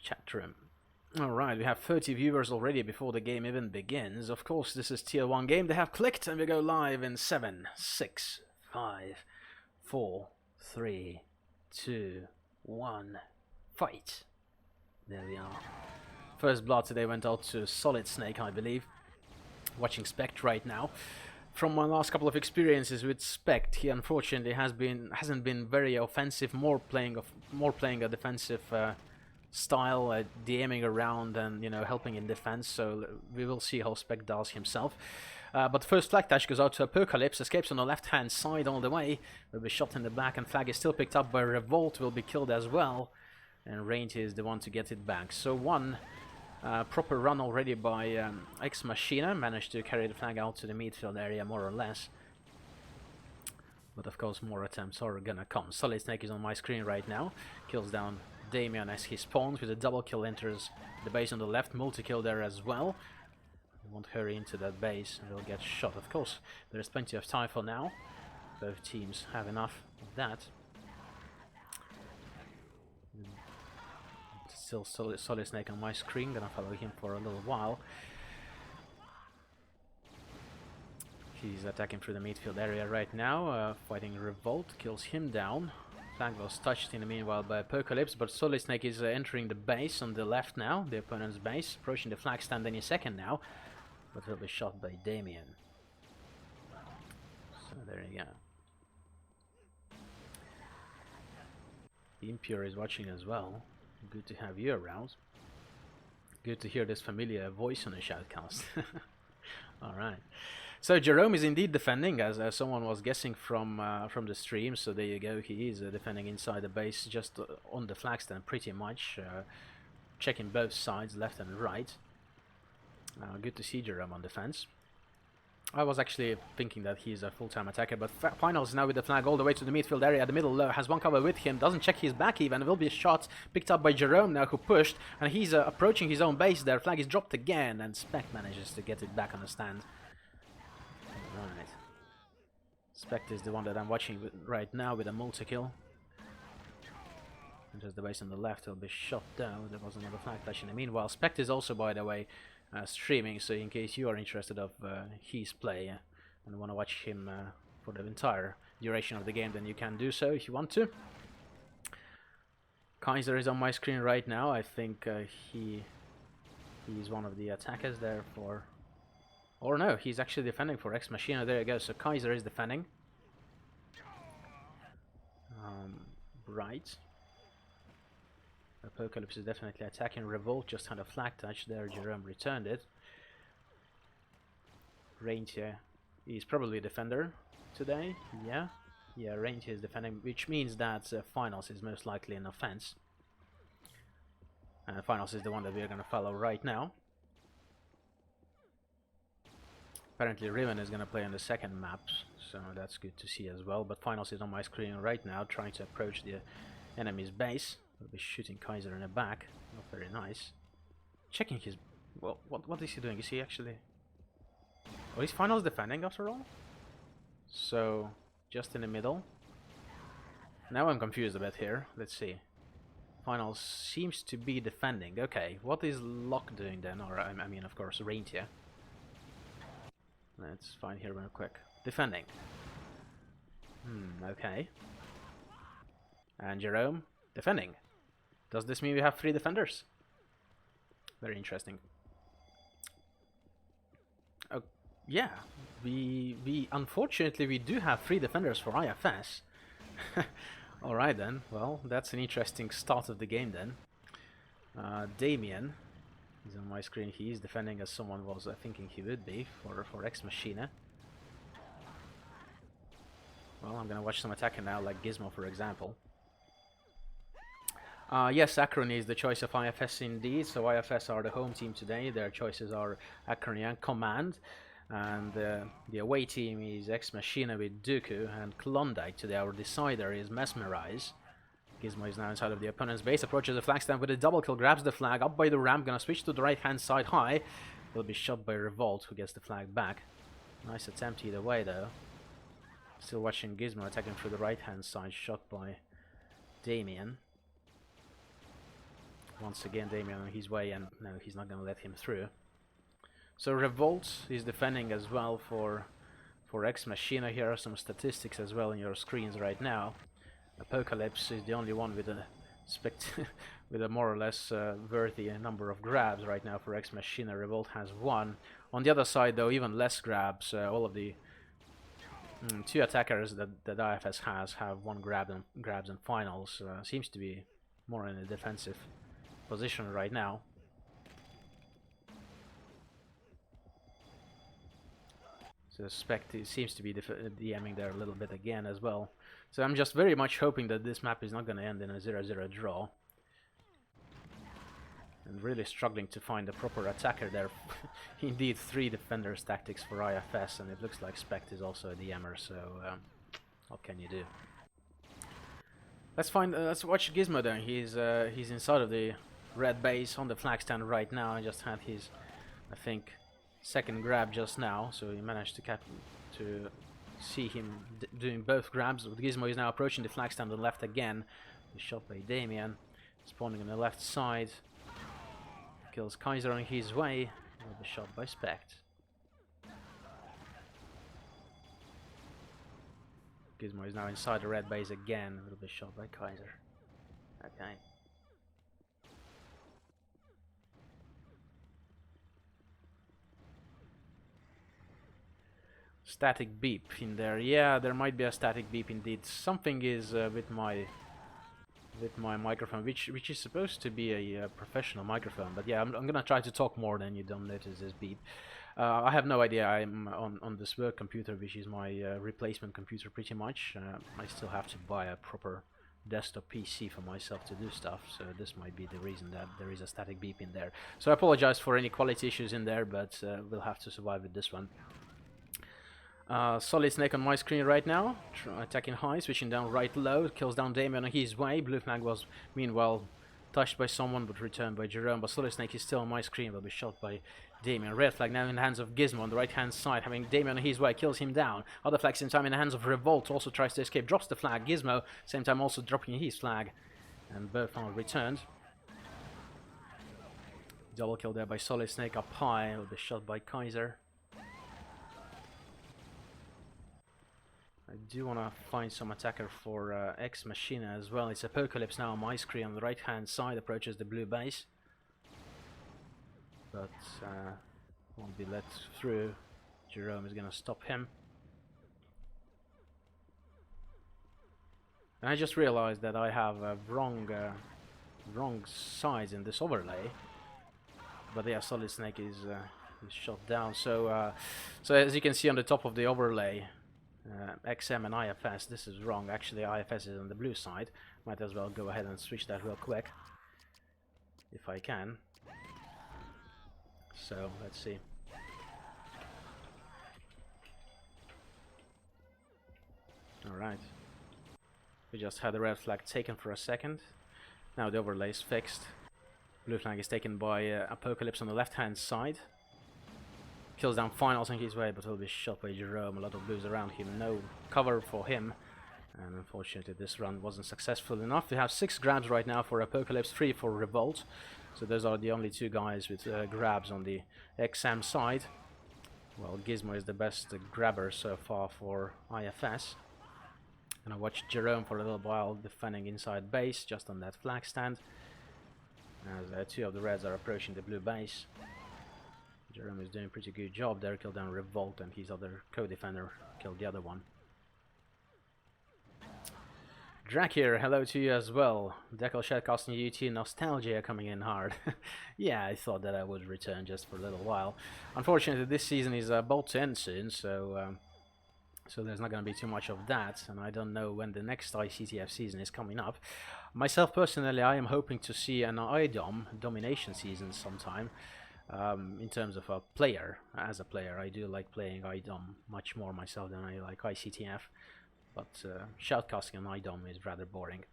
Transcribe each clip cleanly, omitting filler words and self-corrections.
chat room. Alright, we have 30 viewers already before the game even begins. Of course, this is tier 1 game. They have clicked and we go live in 7, 6, 5, 4, 3, 2, 1, fight. There we are. First blood today went out to Solid Snake, I believe. Watching Spect right now. From my last couple of experiences with Spect, he unfortunately hasn't been very offensive, more playing a defensive style, DMing around and, you know, helping in defense. So we will see how Spect does himself. But first flag touch goes out to Apocalypse, escapes on the left hand side all the way, will be shot in the back, and flag is still picked up by Revolt, will be killed as well, and Reindeer is the one to get it back. So one proper run already by Ex Machina, managed to carry the flag out to the midfield area more or less. But of course more attempts are gonna come. Solid Snake is on my screen right now, kills down Damien as he spawns with a double kill, enters the base on the left, multi-kill there as well. He won't hurry into that base and will get shot. Of course, there is plenty of time for now. Both teams have enough of that. Still Solid Snake on my screen, gonna follow him for a little while. He's attacking through the midfield area right now, fighting Revolt, kills him down. Flag was touched in the meanwhile by Apocalypse, but Solid Snake is entering the base on the left now, the opponent's base, approaching the flag stand any second now, but will be shot by Damien. So there you go. Impure is watching as well. Good to have you around. Good to hear this familiar voice on the shoutcast. Alright. So Jerome is indeed defending, as someone was guessing from the stream. So there you go, he is defending inside the base, just on the flag stand pretty much. Checking both sides, left and right. Good to see Jerome on defense. I was actually thinking that he's a full-time attacker, but Finals now with the flag all the way to the midfield area. The middle has one cover with him, doesn't check his back even, will be shot, picked up by Jerome now, who pushed, and he's approaching his own base there. Flag is dropped again, and Spect manages to get it back on the stand. Right. Spect is the one that I'm watching right now with a multi-kill. Enters the base on the left, will be shot down. There was another flag touch in the meanwhile. Spect is also, by the way, streaming, so in case you are interested of his play and want to watch him for the entire duration of the game, then you can do so if you want to. Kaiser is on my screen right now. I think he's one of the attackers there for... Or no, he's actually defending for Ex Machina. There you go, so Kaiser is defending. Right. Apocalypse is definitely attacking. Revolt just had a flag touch there. Jerome returned it. Reindeer is probably a defender today. Yeah, Reindeer is defending, which means that Finals is most likely an offense. Finals is the one that we are going to follow right now. Apparently Riven is going to play on the second map, so that's good to see as well. But Finals is on my screen right now, trying to approach the enemy's base. Will be shooting Kaiser in the back. Not very nice. Checking his... Well, what is he doing? Is he actually... Oh, he's Finals defending after all? So, just in the middle. Now I'm confused a bit here. Let's see. Finals seems to be defending. Okay, what is Locke doing then? Or, I mean, of course, Reindeer. Let's find here real quick. Defending. Okay. And Jerome, defending. Does this mean we have 3 defenders? Very interesting. Oh, yeah, we unfortunately we do have 3 defenders for IFS. Alright then, well, that's an interesting start of the game then. Damien is on my screen. He is defending as someone was thinking he would be for Ex Machina. Well, I'm gonna watch some attacking now, like Gizmo for example. Yes, Acrony is the choice of IFS indeed, so IFS are the home team today. Their choices are Acrony and Command, and the away team is Ex Machina with Dooku, and Klondike today. Our decider is Mesmerize. Gizmo is now inside of the opponent's base, approaches the flag stand with a double kill, grabs the flag, up by the ramp, gonna switch to the right hand side high. Will be shot by Revolt, who gets the flag back. Nice attempt either way though. Still watching Gizmo attacking through the right hand side, shot by Damien. Once again, Damien on his way, and no, he's not going to let him through. So Revolt is defending as well for Ex Machina. Here are some statistics as well in your screens right now. Apocalypse is the only one with a with a more or less worthy number of grabs right now for Ex Machina. Revolt has 1. On the other side, though, even less grabs. All of the 2 attackers that iFS has have 1 grabs and finals. Seems to be more in a defensive position right now. So Spect seems to be DMing there a little bit again as well. So I'm just very much hoping that this map is not going to end in a 0-0 draw. And really struggling to find a proper attacker there. Indeed, 3 defenders tactics for iFS, and it looks like Spect is also a DMer, so what can you do? Let's watch Gizmo then. He's inside of the red base on the flag stand right now. I just had his, I think, 2nd grab just now, so he managed to see him doing both grabs. Gizmo is now approaching the flag stand on the left again. He's shot by Damien, spawning on the left side. Kills Kaiser on his way. Will be shot by Spect. Gizmo is now inside the red base again. Will be shot by Kaiser. Okay. Static beep in there. Yeah, there might be a static beep indeed. Something is with my microphone, which is supposed to be a professional microphone. But yeah, I'm gonna try to talk more, then you don't notice this beep. I have no idea. I'm on this work computer, which is my replacement computer pretty much. I still have to buy a proper desktop PC for myself to do stuff, so this might be the reason that there is a static beep in there. So I apologize for any quality issues in there, but we'll have to survive with this one. Solid Snake on my screen right now, attacking high, switching down right low, kills down Damien on his way. Blue flag was meanwhile touched by someone but returned by Jerome, but Solid Snake is still on my screen, will be shot by Damien. Red flag now in the hands of Gizmo on the right hand side, having Damien on his way, kills him down. Other flag same time in the hands of Revolt, also tries to escape, drops the flag. Gizmo same time also dropping his flag, and both are returned. Double kill there by Solid Snake up high, will be shot by Kaiser. I do want to find some attacker for Ex Machina as well. It's Apocalypse now on my screen on the right hand side, approaches the blue base, but won't be let through. Jerome is gonna stop him. And I just realized that I have wrong sides in this overlay, but yeah, Solid Snake is shot down. So so as you can see on the top of the overlay, XM and IFS, this is wrong. Actually, IFS is on the blue side. Might as well go ahead and switch that real quick, if I can. So, let's see. Alright. We just had the red flag taken for a second. Now the overlay is fixed. Blue flag is taken by Apocalypse on the left hand side. Kills down Finals on his way, but he'll be shot by Jerome. A lot of blues around him, no cover for him, and unfortunately this run wasn't successful enough. We have 6 grabs right now for Apocalypse, 3 for Revolt, so those are the only 2 guys with grabs on the XM side. Well, Gizmo is the best grabber so far for IFS, and I watched Jerome for a little while defending inside base just on that flag stand, as 2 of the reds are approaching the blue base. Jerome is doing a pretty good job there, killed down Revolt, and his other co-defender killed the other one. Drac here, hello to you as well. Decl Shadcasting UT, Nostalgia coming in hard. Yeah, I thought that I would return just for a little while. Unfortunately, this season is about to end soon, so there's not going to be too much of that, and I don't know when the next ICTF season is coming up. Myself personally, I am hoping to see an IDOM domination season sometime. In terms of a player, as a player, I do like playing IDOM much more myself than I like ICTF, but shoutcasting on IDOM is rather boring.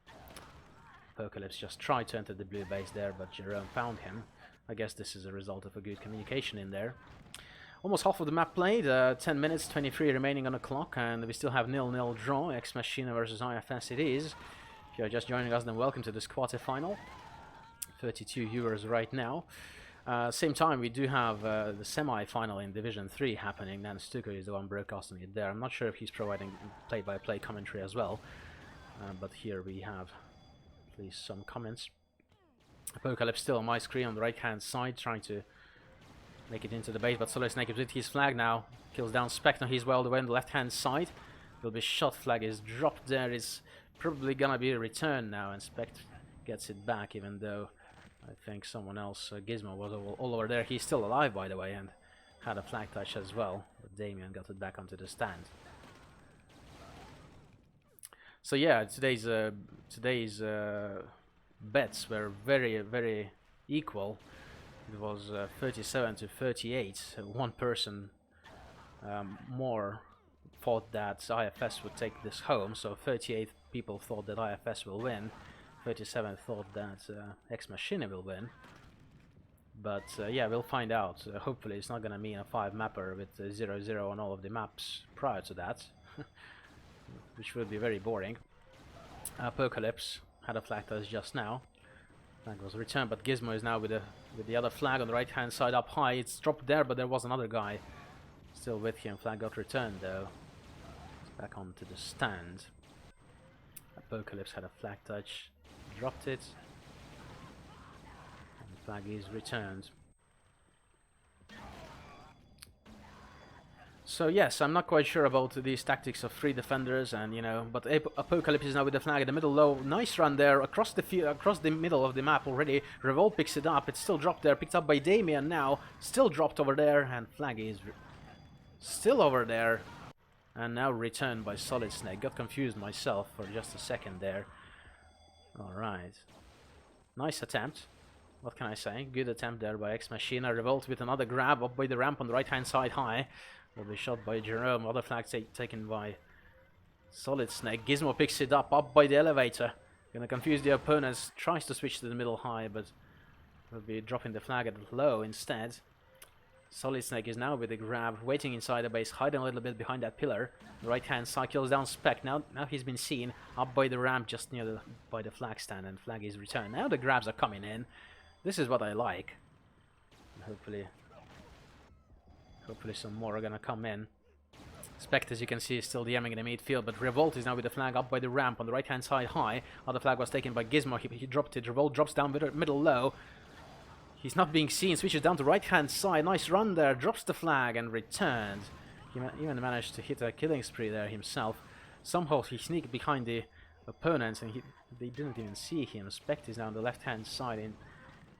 Apocalypse just tried to enter the blue base there, but Jerome found him. I guess this is a result of a good communication in there. Almost half of the map played, 10 minutes, 23 remaining on the clock, and we still have 0-0 draw. Ex Machina versus IFS it is. If you're just joining us, then welcome to this quarter-final. 32 viewers right now. Same time, we do have the semi-final in Division 3 happening. Dan Stucker is the one broadcasting it there. I'm not sure if he's providing play-by-play commentary as well. But here we have at least some comments. Apocalypse still on my screen on the right-hand side, trying to make it into the base. But Solid Snake is with his flag now. Kills down Spectre. He's well away on the left-hand side. Will be shot. Flag is dropped there. It's probably gonna be a return now, and Spectre gets it back, even though I think someone else, Gizmo, was all over there. He's still alive, by the way, and had a flag touch as well. But Damien got it back onto the stand. So yeah, today's bets were very equal. It was 37 to 38. One person more thought that IFS would take this home, so 38 people thought that IFS will win. 37 thought that Ex Machina will win. But yeah, we'll find out. Hopefully it's not gonna mean a 5-mapper with 0-0 on all of the maps prior to that, which would be very boring. Apocalypse had a flag touch just now. Flag was returned, but Gizmo is now with the other flag on the right hand side up high. It's dropped there, but there was another guy still with him. Flag got returned though. It's back onto the stand. Apocalypse had a flag touch. Dropped it, and the flag is returned. So yes, I'm not quite sure about these tactics of 3 defenders, and you know, but Apocalypse is now with the flag in the middle low. Nice run there across the middle of the map already. Revolt picks it up. It's still dropped there, picked up by Damien now. Still dropped over there, and flag is still over there, and now returned by Solid Snake. Got confused myself for just a second there. Alright. Nice attempt. What can I say? Good attempt there by Ex Machina. Revolt with another grab up by the ramp on the right hand side high. Will be shot by Jerome. Other flag taken by Solid Snake. Gizmo picks it up by the elevator. Gonna confuse the opponents. Tries to switch to the middle high, but will be dropping the flag at low instead. Solid Snake is now with the grab, waiting inside the base, hiding a little bit behind that pillar. The right hand side kills down Spec. Now he's been seen up by the ramp just near by the flag stand, and flag is returned. Now the grabs are coming in. This is what I like. Hopefully some more are gonna come in. Spect, as you can see, is still DMing in the midfield, but Revolt is now with the flag up by the ramp on the right hand side high. Other flag was taken by Gizmo. He dropped it. Revolt drops down middle low. He's not being seen, switches down to right-hand side. Nice run there, drops the flag and returns. He even managed to hit a killing spree there himself. Somehow he sneaked behind the opponents and they didn't even see him. Spect is now on the left-hand side,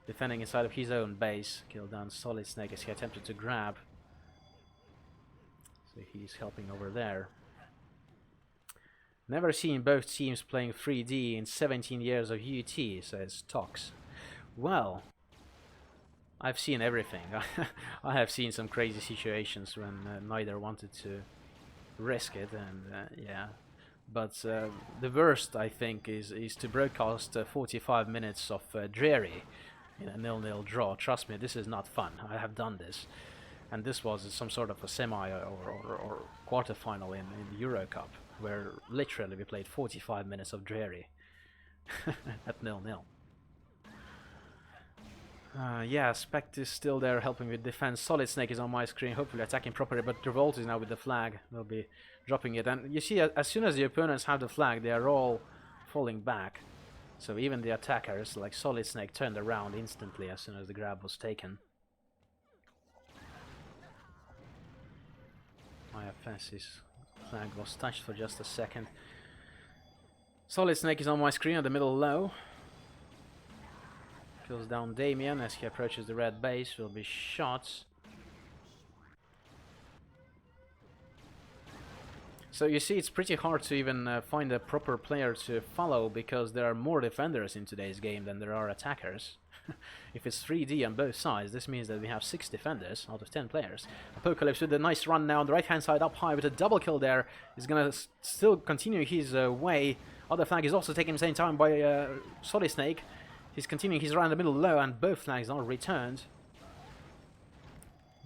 defending inside of his own base. Killed down Solid Snake as he attempted to grab. So he's helping over there. Never seen both teams playing 3D in 17 years of UT, says Tox. Well, I've seen everything. I have seen some crazy situations when neither wanted to risk it, and yeah. But the worst, I think, is to broadcast 45 minutes of dreary in a 0-0 draw. Trust me, this is not fun. I have done this, and this was some sort of a semi or quarter-final in the Euro Cup, where literally we played 45 minutes of dreary at 0-0. Yeah, Spect is still there helping with defense. Solid Snake is on my screen, hopefully attacking properly, but Revolt is now with the flag. They'll be dropping it. And you see, as soon as the opponents have the flag, they are all falling back. So even the attackers, like Solid Snake, turned around instantly as soon as the grab was taken. IFS's flag was touched for just a second. Solid Snake is on my screen at the middle low. Kills down Damien as he approaches the red base. Will be shot. So you see, it's pretty hard to even find a proper player to follow, because there are more defenders in today's game than there are attackers. If it's 3D on both sides, this means that we have 6 defenders out of 10 players. Apocalypse with a nice run now on the right hand side up high with a double kill there. He's gonna still continue his way. Other flag is also taken at the same time by Solid Snake. He's continuing his run in the middle low, and both flags are returned.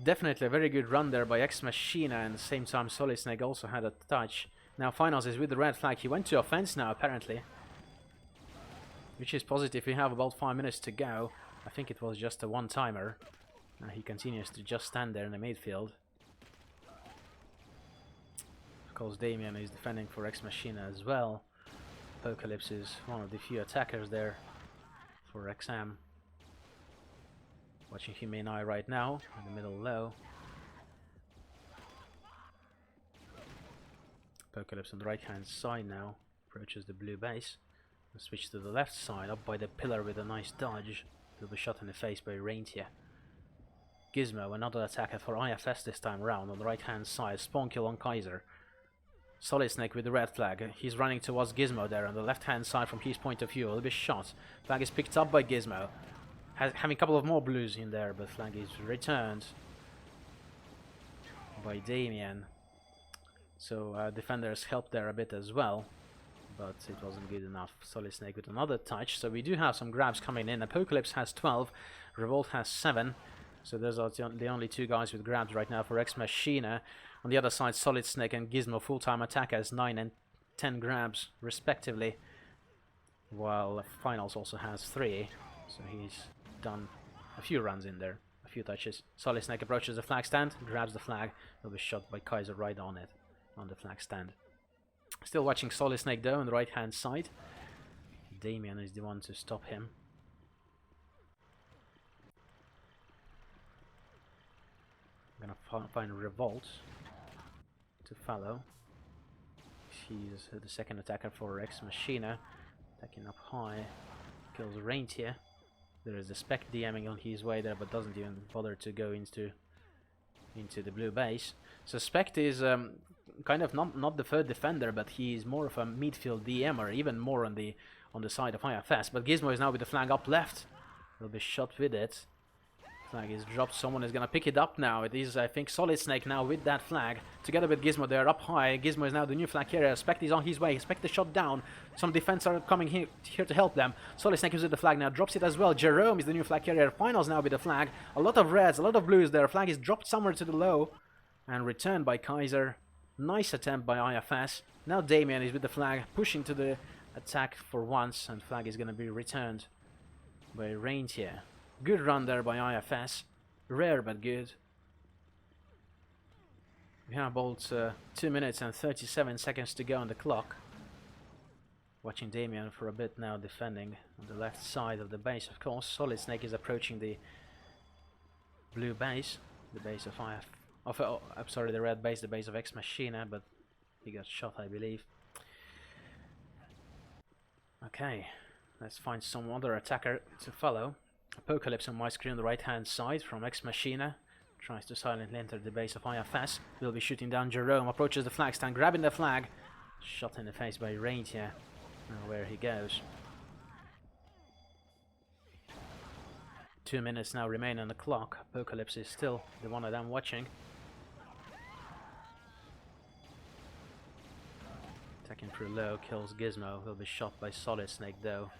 Definitely a very good run there by Ex Machina, and at the same time Solid Snake also had a touch. Now Finals is with the red flag. He went to offense now, apparently. which is positive. We have about 5 minutes to go. I think it was just a one-timer. He continues to just stand there in the midfield. Of course, Damien is defending for Ex Machina as well. Apocalypse is one of the few attackers there for XM. Watching him in eye right now, in the middle low. Apocalypse on the right hand side now, approaches the blue base. And switch to the left side, up by the pillar with a nice dodge. He'll be shot in the face by Reintier. Gizmo, another attacker for iFS this time around on the right hand side. Spawn kill on Kaiser. Solid Snake with the red flag. He's running towards Gizmo there on the left hand side from his point of view. He'll be shot. Flag is picked up by Gizmo. Having a couple of more blues in there, but flag is returned by Damien. So defenders helped there a bit as well, but it wasn't good enough. Solid Snake with another touch. So we do have some grabs coming in. Apocalypse has 12. Revolt has 7. So those are the only two guys with grabs right now for Ex Machina. On the other side, Solid Snake and Gizmo full-time attackers, 9 and 10 grabs respectively, while Finals also has 3. So he's done a few runs in there, a few touches. Solid Snake approaches the flag stand, grabs the flag. He'll be shot by Kaiser right on it, on the flag stand. Still watching Solid Snake though on the right hand side. Damien is the one to stop him. I'm gonna find Revolt to follow. He's the second attacker for Ex Machina, attacking up high, kills Reintier. There is a Spec DMing on his way there, but doesn't even bother to go into the blue base. So Spec is kind of not the third defender, but he's more of a midfield DMer, even more on the side of iFS. But Gizmo is now with the flag up left. He'll be shot with it. Flag is dropped. Someone is gonna pick it up now. It is, I think, Solid Snake now with that flag, together with Gizmo. They're up high. Gizmo is now the new flag carrier. Spect is on his way. Spect the shot down. Some defense are coming here to help them. Solid Snake is with the flag now. Drops it as well. Jerome is the new flag carrier. Finals now with the flag. A lot of reds, a lot of blues there. Flag is dropped somewhere to the low and returned by Kaiser. Nice attempt by iFS. Now Damien is with the flag, pushing to the attack for once, and flag is gonna be returned by Reintier. Good run there by iFS. Rare but good. We have about 2 minutes and 37 seconds to go on the clock. Watching Damien for a bit now, defending on the left side of the base, of course. Solid Snake is approaching the blue base, the base of I'm sorry, the red base, the base of Ex Machina, but he got shot, I believe. Okay, let's find some other attacker to follow. Apocalypse on my screen on the right hand side from Ex Machina. Tries to silently enter the base of iFS. Will be shooting down Jerome. Approaches the flag stand, grabbing the flag. Shot in the face by Reintier. Now where he goes. 2 minutes now remain on the clock. Apocalypse is still the one that I'm watching. Attacking through low, kills Gizmo. Will be shot by Solid Snake though.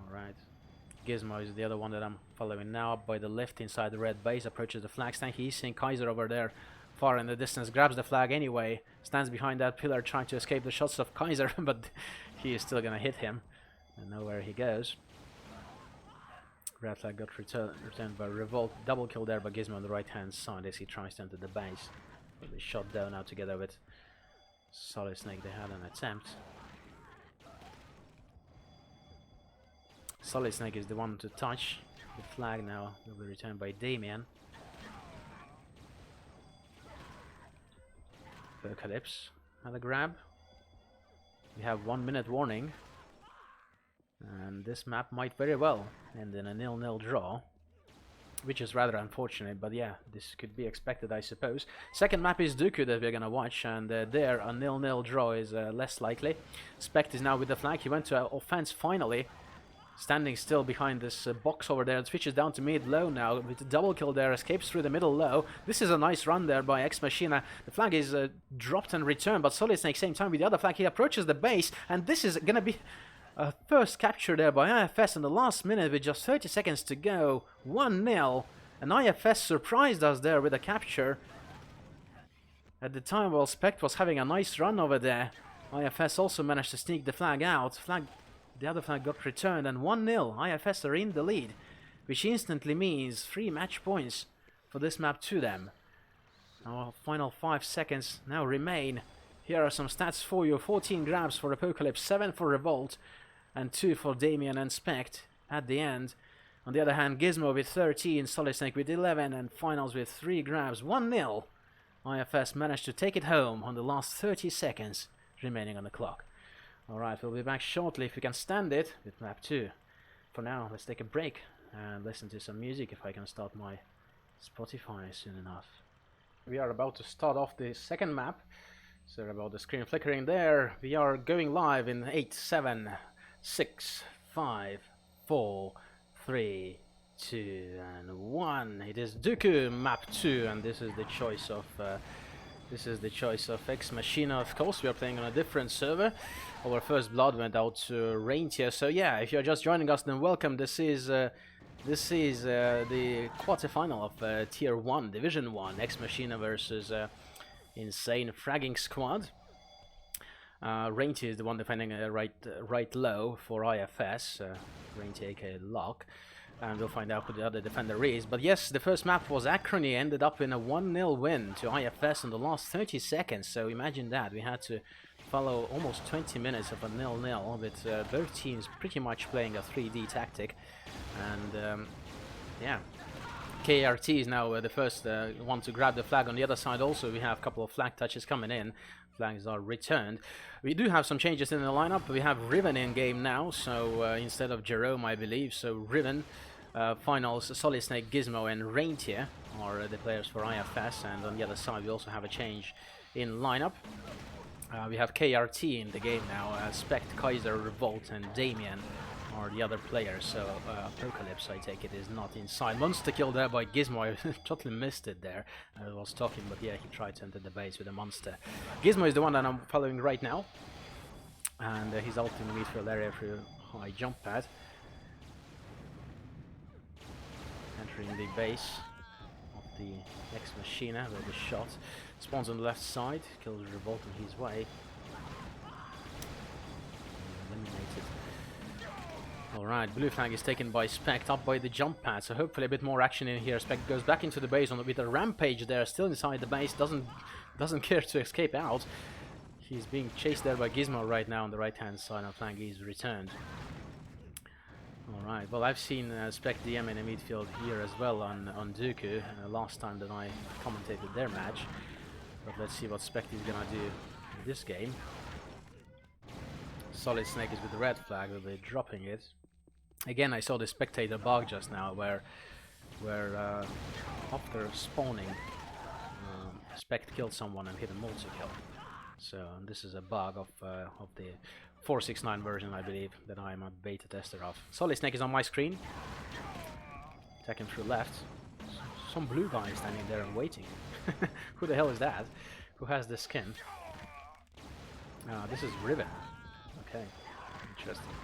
Alright. Gizmo is the other one that I'm following now, up by the left inside the red base. Approaches the flag stand. He's seeing Kaiser over there far in the distance. Grabs the flag anyway. Stands behind that pillar trying to escape the shots of Kaiser, but he is still gonna hit him. And know where he goes. Red flag got returned by Revolt. Double kill there by Gizmo on the right hand side as he tries to enter the base. He'll be shot down now together with Solid Snake. They had an attempt. Solid Snake is the one to touch. The flag now will be returned by Damien. Apocalypse had a grab. We have 1 minute warning. And this map might very well end in a 0-0 draw. Which is rather unfortunate, but yeah, this could be expected, I suppose. Second map is Dooku that we're gonna watch, and there a 0-0 draw is less likely. Spect is now with the flag. He went to offense finally. Standing still behind this box over there. It switches down to mid-low now with a double kill there. Escapes through the middle low. This is a nice run there by Ex Machina. The flag is dropped and returned, but Solid Snake same time with the other flag. He approaches the base, and this is gonna be a first capture there by iFS in the last minute with just 30 seconds to go. 1-0. And iFS surprised us there with a capture. at the time while Spect was having a nice run over there. iFS also managed to sneak the flag out. The other flag got returned, and 1-0. iFS are in the lead, which instantly means 3 match points for this map to them. Our final 5 seconds now remain. Here are some stats for you. 14 grabs for Apocalypse, 7 for Revolt, and 2 for Damien and Spect at the end. On the other hand, Gizmo with 13, Solid Snake with 11, and Finals with 3 grabs. 1-0. iFS managed to take it home on the last 30 seconds remaining on the clock. Alright, we'll be back shortly if we can stand it with map 2. For now, let's take a break and listen to some music if I can start my Spotify soon enough. We are about to start off the second map. Sorry about the screen flickering there. We are going live in 8, 7, 6, 5, 4, 3, 2, and 1. It is Decl map 2, and this is the choice of Ex Machina. Of course, we are playing on a different server. Our first blood went out to Reintier. So yeah, if you're just joining us, then welcome. This is the quarterfinal of Tier 1, Division 1, Ex Machina versus Insane Fragging Squad. Reintier is the one defending right low for iFS, Reintier aka Lock, and we'll find out who the other defender is. But yes, the first map was Acrony, ended up in a 1-0 win to iFS in the last 30 seconds, so imagine that. We had to follow almost 20 minutes of a 0-0 with both teams pretty much playing a 3D tactic. And yeah, KRT is now the first one to grab the flag. On the other side also we have a couple of flag touches coming in. Flags are returned. We do have some changes in the lineup. We have Riven in game now, so instead of Jerome, I believe. So Riven, Finals, Solid Snake, Gizmo and Reintier are the players for iFS. And on the other side we also have a change in lineup. We have KRT in the game now. Spect, Kaiser, Revolt and Damien are the other players, so Apocalypse, I take it, is not inside. Monster kill there by Gizmo. I totally missed it there. I was talking, but yeah, he tried to enter the base with a monster. Gizmo is the one that I'm following right now, and he's out in the midfield area through high jump pad. Entering the base of the Ex Machina with the shot. Spawns on the left side, kills Revolt on his way. Eliminated. Alright, blue flag is taken by Spect, up by the jump pad, so hopefully a bit more action in here. Spect goes back into the base with a rampage there, still inside the base, doesn't care to escape out. He's being chased there by Gizmo right now on the right hand side, and flag is returned. Alright, well I've seen Spect DM in the midfield here as well on Decl, last time that I commentated their match. But let's see what Spect is gonna do in this game. Solid Snake is with the red flag, we'll be dropping it. Again, I saw the spectator bug just now, where after spawning, Spect killed someone and hit a multi-kill. So this is a bug of the 469 version, I believe, that I am a beta tester of. Solid Snake is on my screen. Attacking through left. Some blue guy is standing there and waiting. Who the hell is that? Who has the skin? This is Riven. Okay, interesting.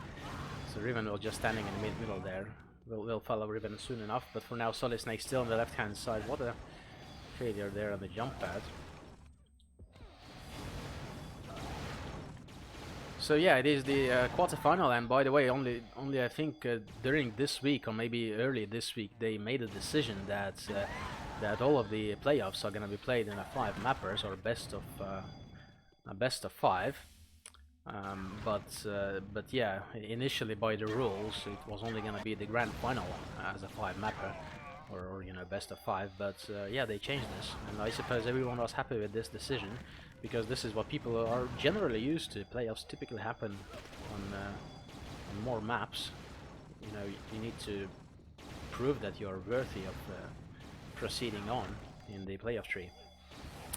So Riven was just standing in the middle there. We'll follow Riven soon enough, but for now Solid Snake still on the left hand side. What a failure there on the jump pad. So yeah, it is the quarterfinal, and by the way, only I think during this week or maybe early this week they made a decision that that all of the playoffs are going to be played in a 5 mappers or best of 5. But yeah, initially by the rules it was only going to be the grand final as a 5 mapper, or you know, best of 5. But yeah, they changed this, and I suppose everyone was happy with this decision, because this is what people are generally used to. Playoffs typically happen on more maps. You know, you need to prove that you are worthy of proceeding on in the playoff tree.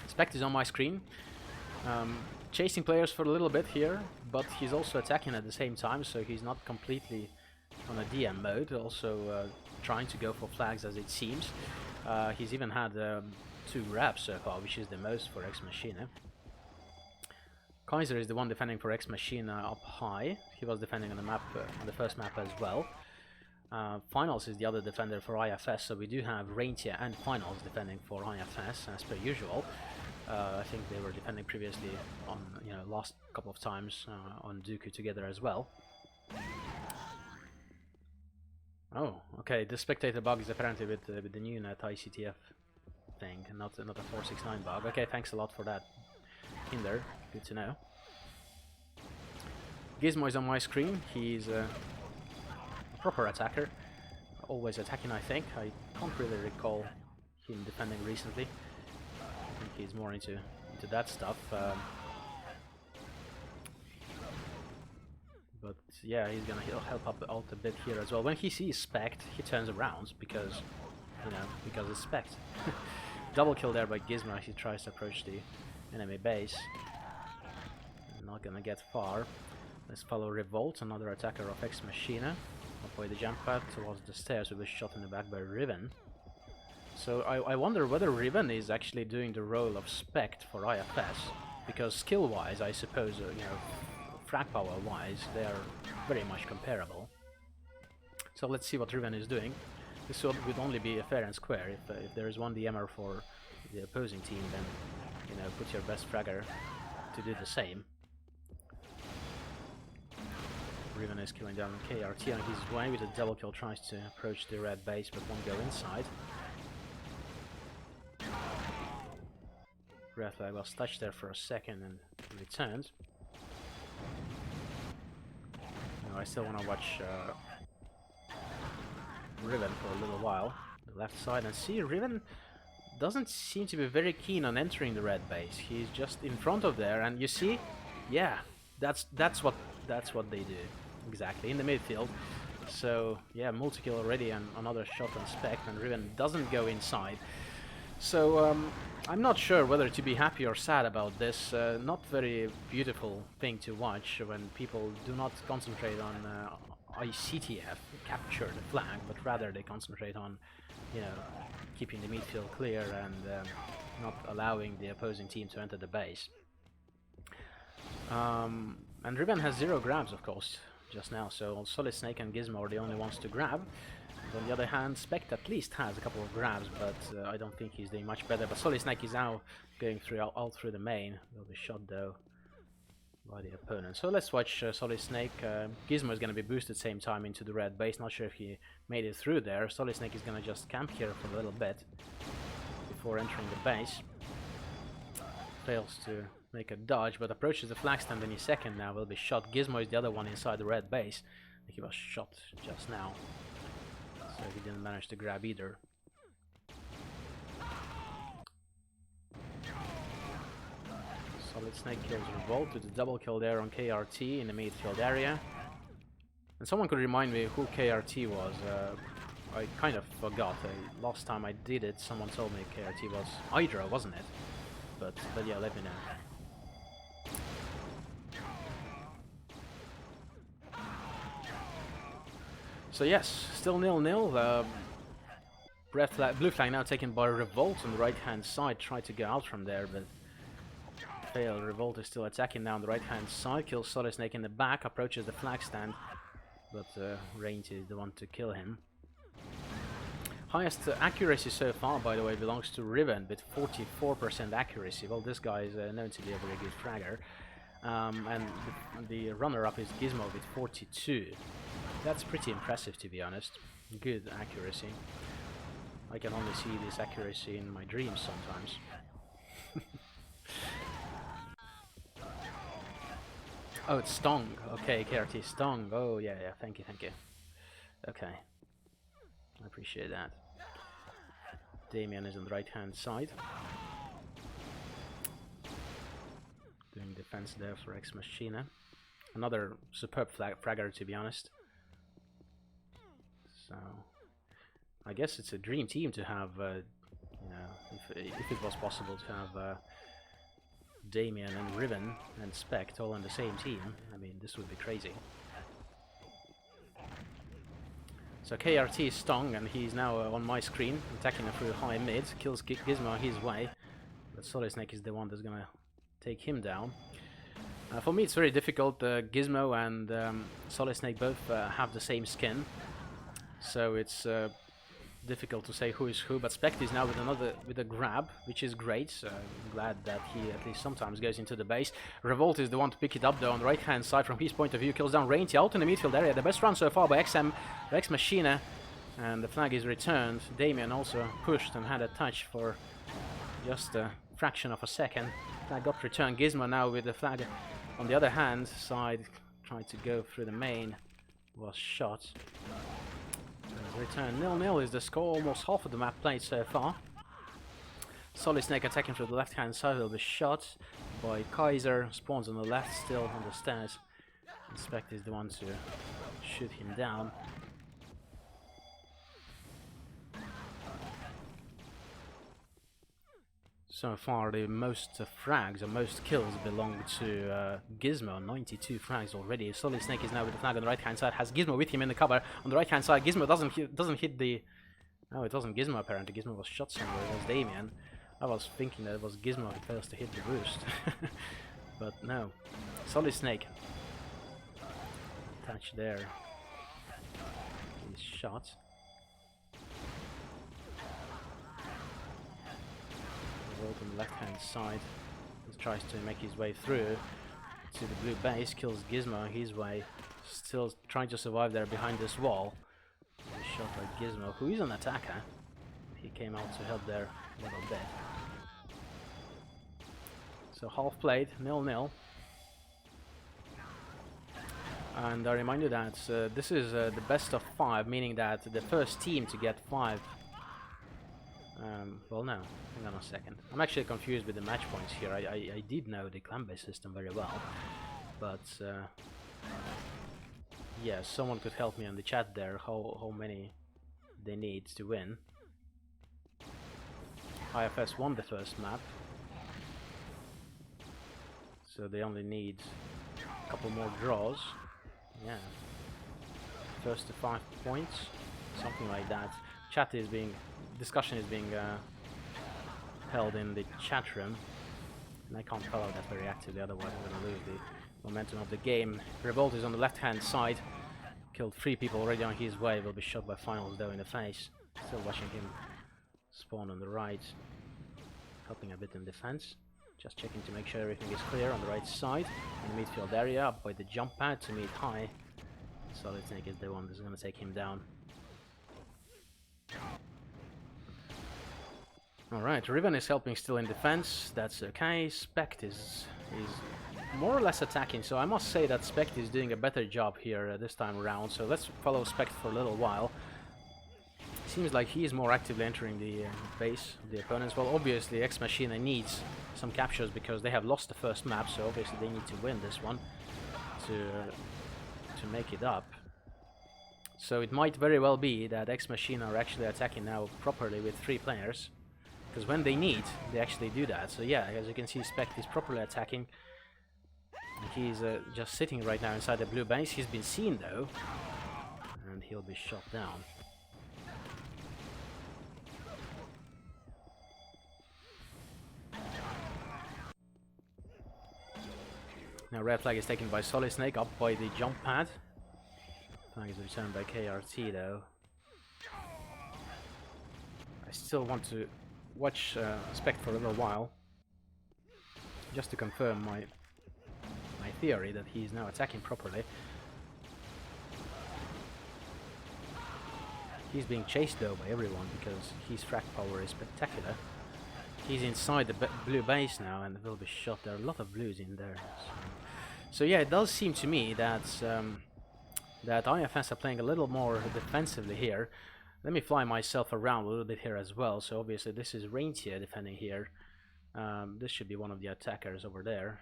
Spect is on my screen. Chasing players for a little bit here, but he's also attacking at the same time, so he's not completely on a DM mode, also trying to go for flags as it seems. He's even had 2 grabs so far, which is the most for Ex Machina. Kaiser is the one defending for Ex Machina up high. He was defending on the map, on the first map as well. Finals is the other defender for iFS, so we do have Reintier and Finals defending for iFS as per usual. I think they were defending previously on, last couple of times on Dooku together as well. Oh, okay. The spectator bug is apparently with the new net ICTF thing, and not a 469 bug. Okay, thanks a lot for that, Hinder. Good to know. Gizmo is on my screen. He's a proper attacker, always attacking. I think I can't really recall him defending recently. I think he's more into that stuff. But yeah, he'll help out a bit here as well. When he sees Spect, he turns around because it's Spect. Double kill there by Gizmo as he tries to approach the enemy base. Not gonna get far. Let's follow Revolt, another attacker of Ex Machina. Up the jump pad towards the stairs with a shot in the back by Riven. So I wonder whether Riven is actually doing the role of Spect for iFS, because skill-wise, I suppose, frag power-wise, they are very much comparable. So let's see what Riven is doing. This would only be fair and square. If there is one DMer for the opposing team, then put your best fragger to do the same. Riven is killing down KRT on his way with a double kill, tries to approach the red base but won't go inside. Breathlag was touched there for a second and returned. No, I still want to watch Riven for a little while. The left side, and see, Riven doesn't seem to be very keen on entering the red base. He's just in front of there, and you see, yeah, that's what they do exactly in the midfield. So yeah, multi-kill already and another shot on Spect, and Riven doesn't go inside. So I'm not sure whether to be happy or sad about this. Not very beautiful thing to watch when people do not concentrate on ICTF, capture the flag, but rather they concentrate on, keeping the midfield clear and not allowing the opposing team to enter the base. And Riven has 0 grabs, of course, just now, so Solid Snake and Gizmo are the only ones to grab. On the other hand, Spect at least has a couple of grabs, but I don't think he's doing much better. But Solid Snake is now going all through the main. Will be shot though by the opponent. So let's watch Solid Snake. Gizmo is going to be boosted same time into the red base. Not sure if he made it through there. Solid Snake is going to just camp here for a little bit before entering the base. Fails to make a dodge, but approaches the flag stand any second now. Will be shot. Gizmo is the other one inside the red base. He was shot just now, so he didn't manage to grab either. Solid Snake kills Revolt with a double kill there on KRT in the midfield area. And someone could remind me who KRT was. I kind of forgot. Last time I did it, someone told me KRT was Hydra, wasn't it? But yeah, let me know. So yes, still 0-0. Blue flag now taken by Revolt on the right-hand side. Tried to get out from there, but failed. Revolt is still attacking now on the right-hand side. Kills Solid Snake in the back. Approaches the flag stand, but Range is the one to kill him. Highest accuracy so far, by the way, belongs to Riven with 44% accuracy. Well, this guy is known to be a very good fragger. And the runner-up is Gizmo with 42. That's pretty impressive, to be honest. Good accuracy. I can only see this accuracy in my dreams sometimes. Oh, it's Stong. Okay, KRT Stong. Oh, yeah, thank you. Okay. I appreciate that. Damien is on the right-hand side. Doing defense there for Ex Machina. Another superb fragger, to be honest. So, I guess it's a dream team to have, if it was possible to have Damien and Riven and Spect all on the same team. I mean, this would be crazy. So KRT is Stong, and he's now on my screen, attacking through high mid, kills Gizmo his way, but Solid Snake is the one that's gonna take him down. For me, it's very difficult. Gizmo and Solid Snake both have the same skin, so it's difficult to say who is who, but Spect is now with a grab, which is great. So I'm glad that he at least sometimes goes into the base. Revolt is the one to pick it up though on the right hand side from his point of view. Kills down Rainty out in the midfield area. The best run so far by Ex Machina, and the flag is returned. Damien also pushed and had a touch for just a fraction of a second. Flag got returned. Gizmo now with the flag on the other hand side, tried to go through the main, was shot. Return 0-0 is the score, almost half of the map played so far. Solid Snake attacking through the left hand side will be shot by Kaiser, spawns on the left, still on the stairs. Spect is the one to shoot him down. So far the most frags or most kills belong to Gizmo, 92 frags already. Solid Snake is now with the flag on the right hand side, has Gizmo with him in the cover. On the right hand side, Gizmo doesn't hit the... No, it wasn't Gizmo apparently, Gizmo was shot somewhere, it was Damien. I was thinking that it was Gizmo who fails to hit the boost. But no, Solid Snake. Touch there. He's shot. On the left hand side, he tries to make his way through to the blue base, kills Gizmo his way, still trying to survive there behind this wall. He's shot by Gizmo, who is an attacker. He came out to help there a little bit. So half played, 0-0. And I remind you that this is the best of 5, meaning that the first team to get 5. Well, no, hang on a second. I'm actually confused with the match points here. I did know the clan-based system very well, but yeah, someone could help me on the chat there. How many they need to win? iFS won the first map, so they only need a couple more draws. Yeah, first to 5 points, something like that. Chat is being, discussion is being held in the chat room, and I can't follow that very actively, otherwise I'm going to lose the momentum of the game. Revolt is on the left hand side, killed 3 people already on his way, will be shot by Finals though in the face. Still watching him spawn on the right, helping a bit in defense. Just checking to make sure everything is clear on the right side. In the midfield area, up by the jump pad to meet high. Solid Snake is the one that's going to take him down. Alright, Riven is helping still in defense, that's okay. Spect is more or less attacking, so I must say that Spect is doing a better job here this time around, so let's follow Spect for a little while. Seems like he is more actively entering the base of the opponents. Well, obviously Ex Machina needs some captures because they have lost the first map, so obviously they need to win this one to make it up. So it might very well be that Ex Machina are actually attacking now properly with 3 players. Because when they need, they actually do that. So yeah, as you can see, Spect is properly attacking. He's just sitting right now inside the blue base. He's been seen though, and he'll be shot down. Now red flag is taken by Solid Snake up by the jump pad. Flag is returned by KRT though. I still want to watch Spect for a little while, just to confirm my theory that he is now attacking properly. He's being chased though by everyone because his frag power is spectacular. He's inside the blue base now and will be shot. There are a lot of blues in there. So yeah, it does seem to me that that iFS are playing a little more defensively here. Let me fly myself around a little bit here as well. So obviously this is Raintier defending here. This should be one of the attackers over there.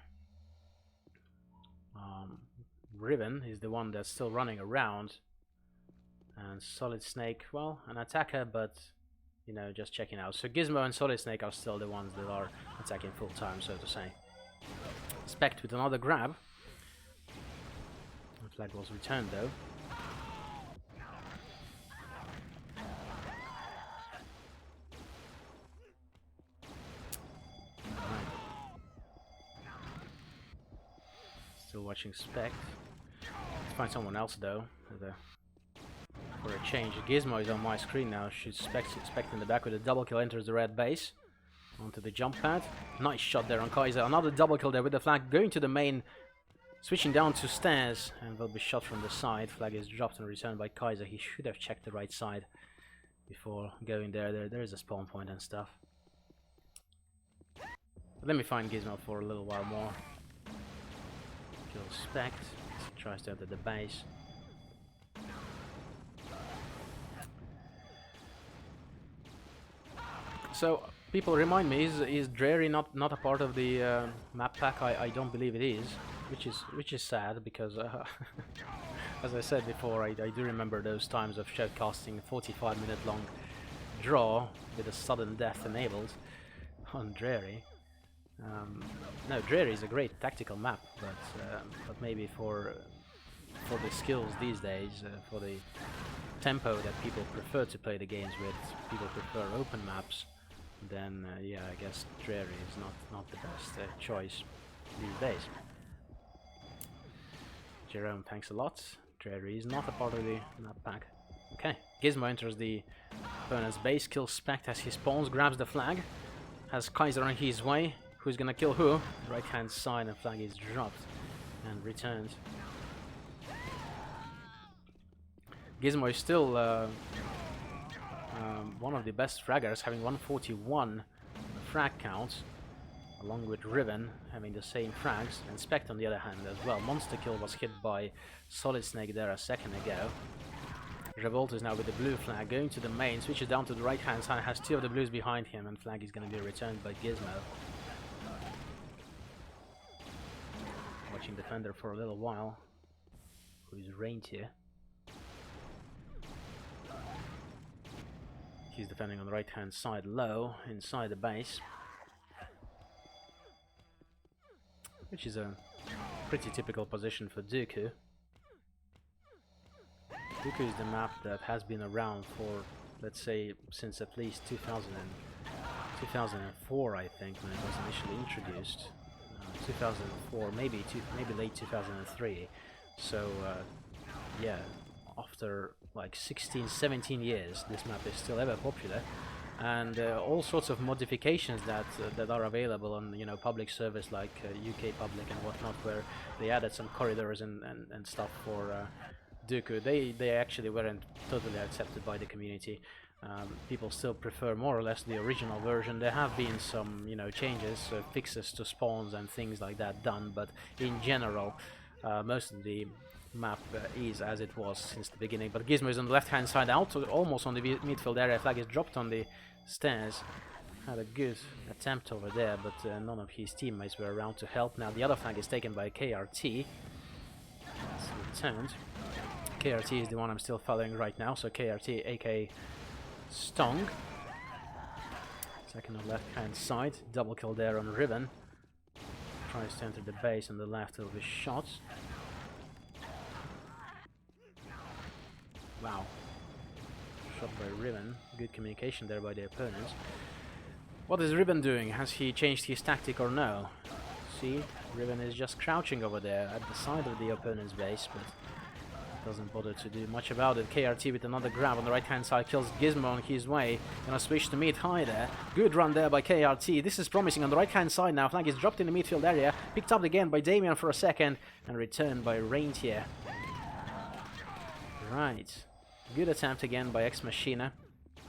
Riven is the one that's still running around. And Solid Snake, well, an attacker, but, you know, just checking out. So Gizmo and Solid Snake are still the ones that are attacking full time, so to say. Spect with another grab. The flag was returned though. Still watching Spect. Let's find someone else though with a For a change, Gizmo is on my screen now. She's expecting the back with a double kill, enters the red base. Onto the jump pad. Nice shot there on Kaiser. Another double kill there with the flag. Going to the main. Switching down to stairs. And will be shot from the side. Flag is dropped and returned by Kaiser. He should have checked the right side before going there. There is a spawn point and stuff. But let me find Gizmo for a little while more. Kill Spect. He tries to enter the base. So, people remind me, is Dreary not a part of the map pack? I don't believe it is, which is sad because, as I said before, I do remember those times of shoutcasting 45-minute long draw with a sudden death enabled on Dreary. No, Dreary is a great tactical map, but maybe for the skills these days, for the tempo that people prefer to play the games with, people prefer open maps. Then yeah, I guess Dreary is not the best choice these days. Jerome, thanks a lot. Dreary is not a part of the map pack. Okay, Gizmo enters the opponent's base, kills Spect as he spawns, grabs the flag, has Kaiser on his way. Who's gonna kill who? Right hand side, and flag is dropped and returned. Gizmo is still one of the best fraggers, having 141 frag counts, along with Riven having the same frags, and Spect on the other hand as well. Monster Kill was hit by Solid Snake there a second ago. Revolt is now with the blue flag, going to the main, switches down to the right hand side, has two of the blues behind him, and flag is going to be returned by Gizmo. Watching defender for a little while, who is Reindeer. He's defending on the right hand side low, inside the base. Which is a pretty typical position for Decl. Decl is the map that has been around for, let's say, since at least 2004, I think, when it was initially introduced. 2004, maybe late 2003. So, yeah, after like 16-17 years, this map is still ever popular, and all sorts of modifications that are available on, you know, public service like UK Public and whatnot, where they added some corridors and stuff for Decl. They actually weren't totally accepted by the community. People still prefer more or less the original version. There have been some, you know, changes, fixes to spawns and things like that done, but in general, most of the map is as it was since the beginning. But Gizmo is on the left hand side, out almost on the midfield area. Flag is dropped on the stairs. Had a good attempt over there, but none of his teammates were around to help. Now the other flag is taken by KRT. It's returned. KRT is the one I'm still following right now, so KRT aka Stong. Second on left hand side, double kill there on Riven. Tries to enter the base on the left of his shots. Wow. Shot by Riven. Good communication there by the opponents. What is Riven doing? Has he changed his tactic or no? See, Riven is just crouching over there at the side of the opponent's base, but doesn't bother to do much about it. KRT with another grab on the right hand side kills Gizmo on his way. Gonna switch to mid high there. Good run there by KRT. This is promising on the right hand side now. Flag is dropped in the midfield area. Picked up again by Damien for a second and returned by Reindeer. Right. Good attempt again by Ex Machina.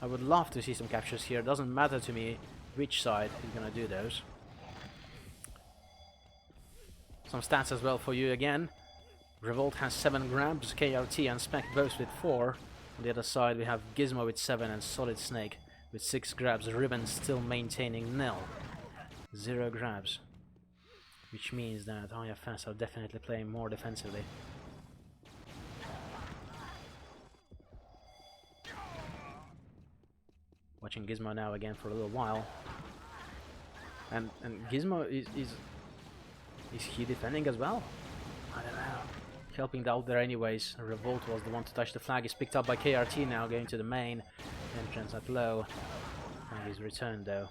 I would love to see some captures here. Doesn't matter to me which side is gonna do those. Some stats as well for you again. Revolt has 7 grabs, KRT and Spec both with 4. On the other side we have Gizmo with 7 and Solid Snake with 6 grabs. Riven still maintaining nil. 0 grabs. Which means that iFS are definitely playing more defensively. Watching Gizmo now again for a little while. And Gizmo is he defending as well? I don't know. Helping out there anyways. Revolt was the one to touch the flag. Is picked up by KRT now, going to the main entrance at low. And he's returned though.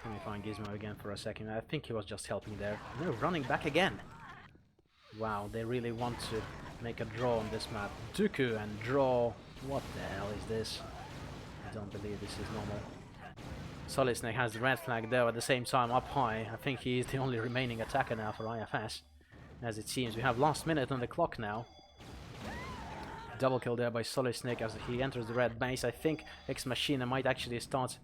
Let me find Gizmo again for a second. I think he was just helping there. No, running back again. Wow, they really want to make a draw on this map. Decl and draw. What the hell is this? I don't believe this is normal. Solid Snake has the red flag though at the same time up high. I think he is the only remaining attacker now for iFS. As it seems, we have last minute on the clock now. Double kill there by Solid Snake as he enters the red base. I think Ex Machina might actually start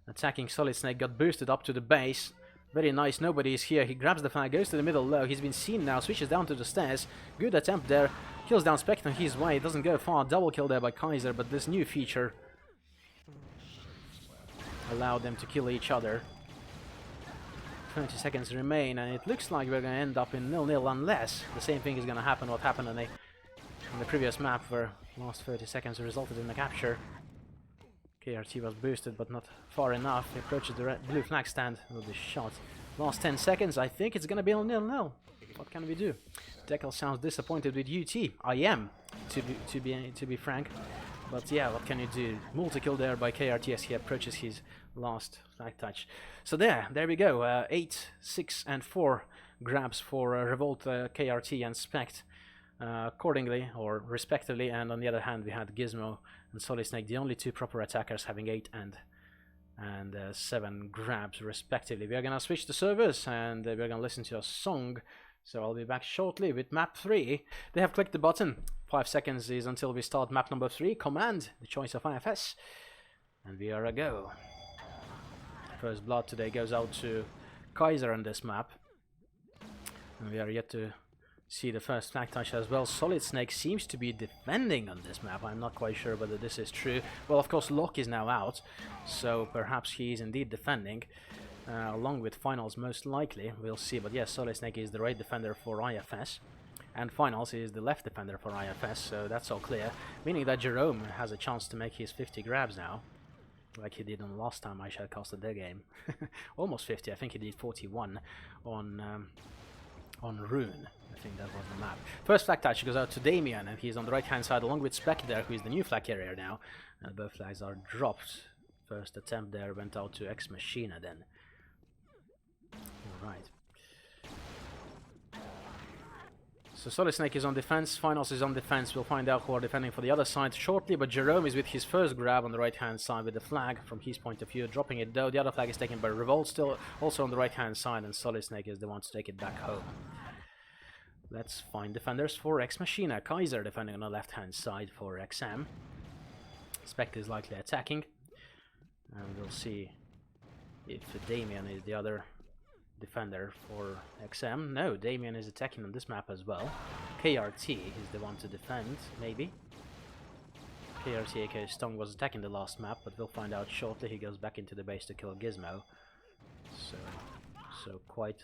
attacking Solid Snake. Got boosted up to the base. Very nice, nobody is here. He grabs the flag, goes to the middle low. He's been seen now, switches down to the stairs. Good attempt there. Kills down Spectre on his way. Doesn't go far. Double kill there by Kaiser, but this new feature allowed them to kill each other. 20 seconds remain, and it looks like we're going to end up in 0-0 unless the same thing is going to happen what happened on the previous map, where last 30 seconds resulted in a capture. KRT was boosted, but not far enough. He approaches the blue flag stand with the shot. Last 10 seconds, I think it's going to be 0-0. What can we do? Decl sounds disappointed with UT. I am, to be frank. But yeah, what can you do? Multi-kill there by KRT as he approaches his last flag touch. So there we go. 8, 6 and 4 grabs for Revolt, KRT and Spect accordingly, or respectively. And on the other hand, we had Gizmo and Solid Snake, the only two proper attackers, having 8 and 7 grabs respectively. We are going to switch the servers and we're going to listen to a song. So I'll be back shortly with map 3. They have clicked the button. 5 seconds is until we start map number 3. Command, the choice of iFS. And we are a go. First blood today goes out to Kaiser on this map. And we are yet to see the first flag touch as well. Solid Snake seems to be defending on this map. I'm not quite sure whether this is true. Well, of course, Locke is now out. So perhaps he is indeed defending. Along with Finals, most likely. We'll see. But yes, Solid Snake is the right defender for iFS. And Finals is the left defender for iFS. So that's all clear. Meaning that Jerome has a chance to make his 50 grabs now. Like he did on last time I shadcasted their game. Almost 50. I think he did 41 on Rune. I think that was the map. First flag touch goes out to Damien, and he's on the right hand side along with Spectre, who is the new flag carrier now. And both flags are dropped. First attempt there went out to Ex Machina then. Alright. So Solid Snake is on defense, Finals is on defense. We'll find out who are defending for the other side shortly, but Jerome is with his first grab on the right hand side with the flag from his point of view, dropping it though. The other flag is taken by Revolt, still also on the right hand side, and Solid Snake is the one to take it back home. Let's find defenders for Ex Machina. Kaiser defending on the left hand side for XM. Spectre is likely attacking, and we'll see if Damien is the other defender for XM. No, Damien is attacking on this map as well. KRT is the one to defend, maybe. KRT aka Stone was attacking the last map, but we'll find out shortly. He goes back into the base to kill Gizmo. So quite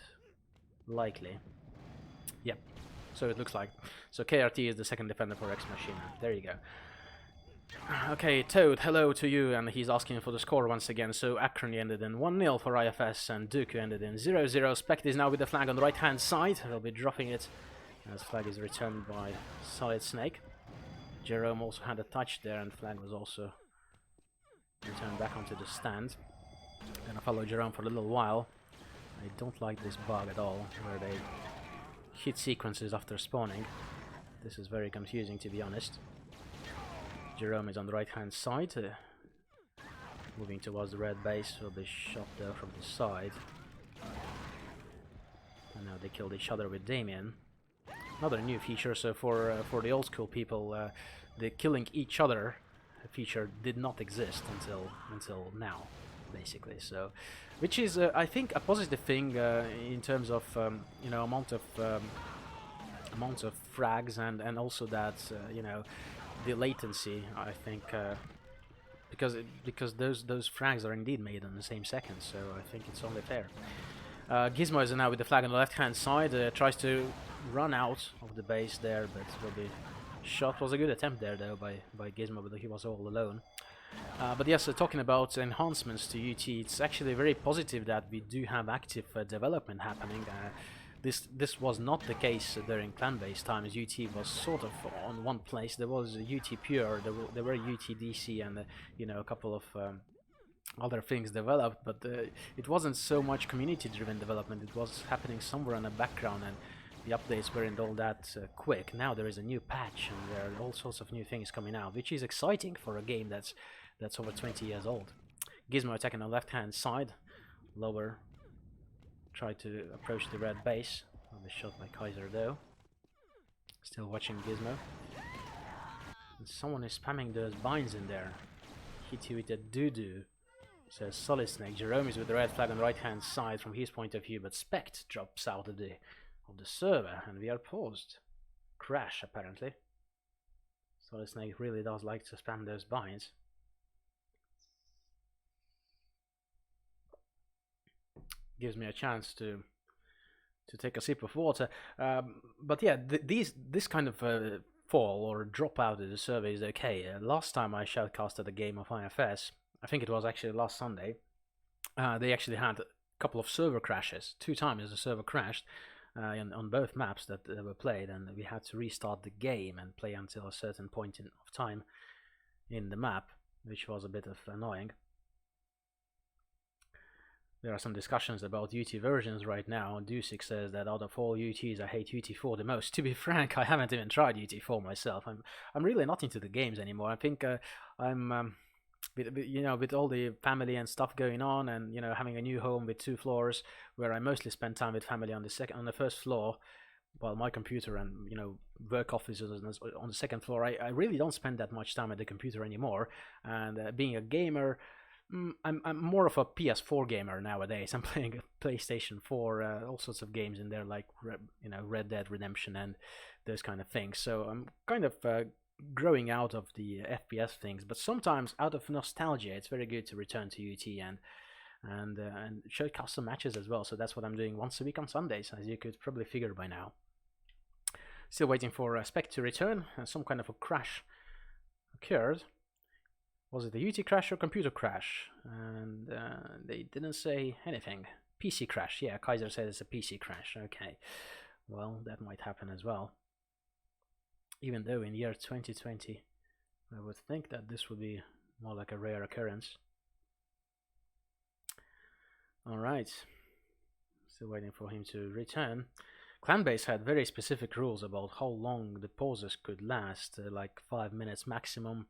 likely. Yep. So it looks like. So KRT is the second defender for Ex Machina. There you go. Okay, Toad, hello to you, and he's asking for the score once again. So Acrony ended in 1-0 for iFS, and Decl ended in 0-0. Spect is now with the flag on the right hand side. He'll be dropping it as flag is returned by Solid Snake. Jerome also had a touch there, and flag was also returned back onto the stand. Gonna follow Jerome for a little while. I don't like this bug at all, where they hit sequences after spawning. This is very confusing, to be honest. Jerome is on the right hand side, moving towards the red base. Will be shot there from the side. And now they killed each other with Damien. Another new feature. So for the old school people, the killing each other feature did not exist until now, basically. So, which is I think a positive thing in terms of you know, amount of frags and also that you know, the latency, I think, because those frags are indeed made in the same second, so I think it's only fair. Gizmo is now with the flag on the left hand side, tries to run out of the base there, but will be shot. Was a good attempt there though by Gizmo, but he was all alone. But yes, talking about enhancements to UT, it's actually very positive that we do have active development happening. This was not the case during clan-based times. UT was sort of on one place. There was UT Pure, there were UT DC, and you know, a couple of other things developed, but it wasn't so much community-driven development. It was happening somewhere in the background, and the updates weren't all that quick. Now there is a new patch and there are all sorts of new things coming out, which is exciting for a game that's over 20 years old. Gizmo attacking on the left-hand side, lower, try to approach the red base. I'll be shot by Kaiser though. Still watching Gizmo. And someone is spamming those binds in there. Hit you with a doo-doo, says Solid Snake. Jerome is with the red flag on the right-hand side from his point of view, but Spect drops out of the server and we are paused. Crash apparently. Solid Snake really does like to spam those binds. Gives me a chance to take a sip of water. But yeah, this kind of fall or drop out of the server is okay. Last time I shoutcasted a game of iFS, I think it was actually last Sunday, they actually had a couple of server crashes. 2 times the server crashed on both maps that were played, and we had to restart the game and play until a certain point of time in the map, which was a bit of annoying. There are some discussions about UT versions right now. Dusik says that out of all UTs, I hate UT4 the most. To be frank, I haven't even tried UT4 myself. I'm really not into the games anymore. I think I'm with all the family and stuff going on, and having a new home with 2 floors where I mostly spend time with family on the first floor, while my computer and work offices on the second floor. I really don't spend that much time at the computer anymore. And being a gamer, I'm more of a PS4 gamer nowadays. I'm playing a PlayStation 4, all sorts of games in there, like Red Dead Redemption and those kind of things. So I'm kind of growing out of the FPS things, but sometimes out of nostalgia, it's very good to return to UT and show custom matches as well. So that's what I'm doing once a week on Sundays, as you could probably figure by now. Still waiting for Spec to return. Some kind of a crash occurred. Was it a UT crash or computer crash? And they didn't say anything. PC crash. Yeah, Kaiser said it's a PC crash. Okay. Well, that might happen as well. Even though in year 2020, I would think that this would be more like a rare occurrence. Alright. Still waiting for him to return. Clanbase had very specific rules about how long the pauses could last, like 5 minutes maximum,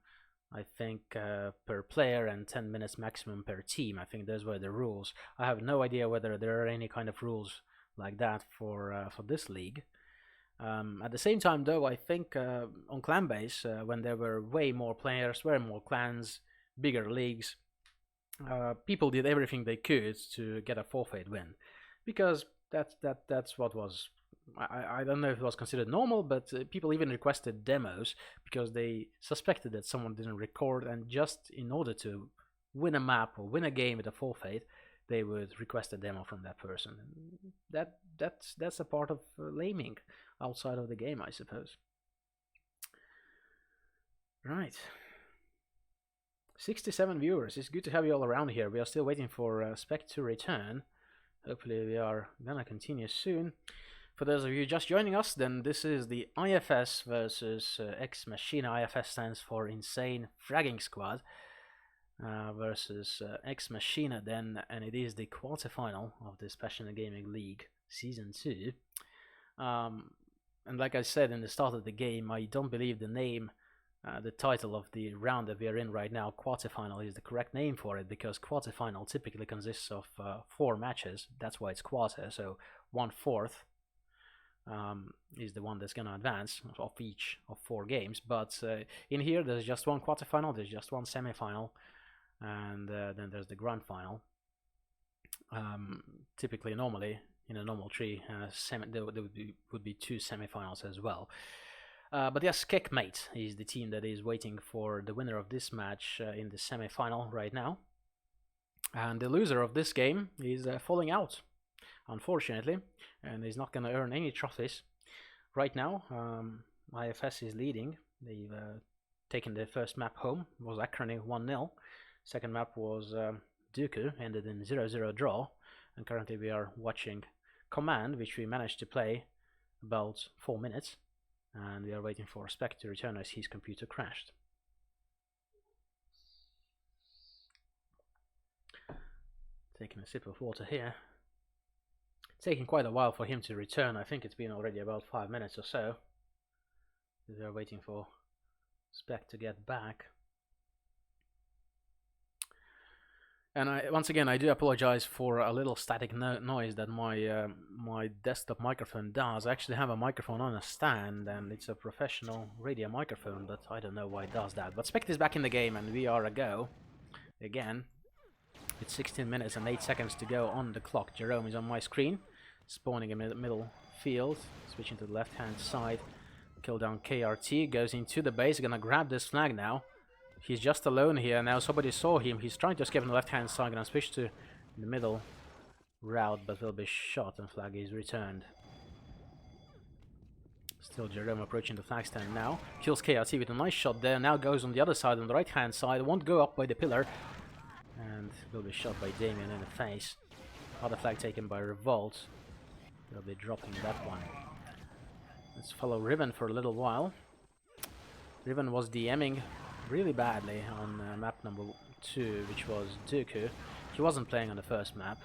I think, per player, and 10 minutes maximum per team. I think those were the rules. I have no idea whether there are any kind of rules like that for this league. At the same time, though, I think on Clanbase, when there were way more players, way more clans, bigger leagues, people did everything they could to get a forfeit win, because that's what was. I don't know if it was considered normal, but people even requested demos because they suspected that someone didn't record, and just in order to win a map or win a game with a forfeit, they would request a demo from that person. That's a part of laming outside of the game, I suppose. Right. 67 viewers. It's good to have you all around here. We are still waiting for Spec to return. Hopefully we are gonna continue soon. For those of you just joining us, then this is the iFS versus Ex Machina. iFS stands for Insane Fragging Squad versus Ex Machina then, and it is the quarterfinal of this Passionate Gaming League Season 2. And like I said in the start of the game, I don't believe the name, the title of the round that we are in right now, quarterfinal, is the correct name for it, because quarterfinal typically consists of 4 matches. That's why it's quarter, so 1/4 is the one that's going to advance of each of 4 games. But in here there's just 1 quarterfinal, there's just 1 semifinal, and then there's the grand final. Typically, normally in a normal tree, there would be 2 semifinals as well. But yes, Checkmate is the team that is waiting for the winner of this match in the semifinal right now, and the loser of this game is falling out, unfortunately, and is not going to earn any trophies. Right now, iFS is leading. They've taken their first map home. It was Acrony 1-0. Second map was Decl, ended in 0-0 draw. And currently we are watching Command, which we managed to play about 4 minutes. And we are waiting for Spec to return as his computer crashed. Taking a sip of water here. taking quite a while for him to return. I think it's been already about 5 minutes or so. They're waiting for Spec to get back. And once again, I do apologize for a little static noise that my desktop microphone does. I actually have a microphone on a stand, and it's a professional radio microphone, but I don't know why it does that. But Spect is back in the game, and we are a go again. With 16 minutes and 8 seconds to go on the clock. Jerome is on my screen, spawning in the middle field, switching to the left-hand side. Kill down KRT, goes into the base, gonna grab this flag now. He's just alone here. Now somebody saw him. He's trying to escape on the left-hand side. Gonna switch to the middle route, but will be shot and flag is returned. Still Jerome approaching the flag stand now. Kills KRT with a nice shot there. Now goes on the other side, on the right-hand side. Won't go up by the pillar. And will be shot by Damien in the face. Other flag taken by Revolt. They'll be dropping that one. Let's follow Riven for a little while. Riven was DMing really badly on map number 2, which was Decl. He wasn't playing on the first map,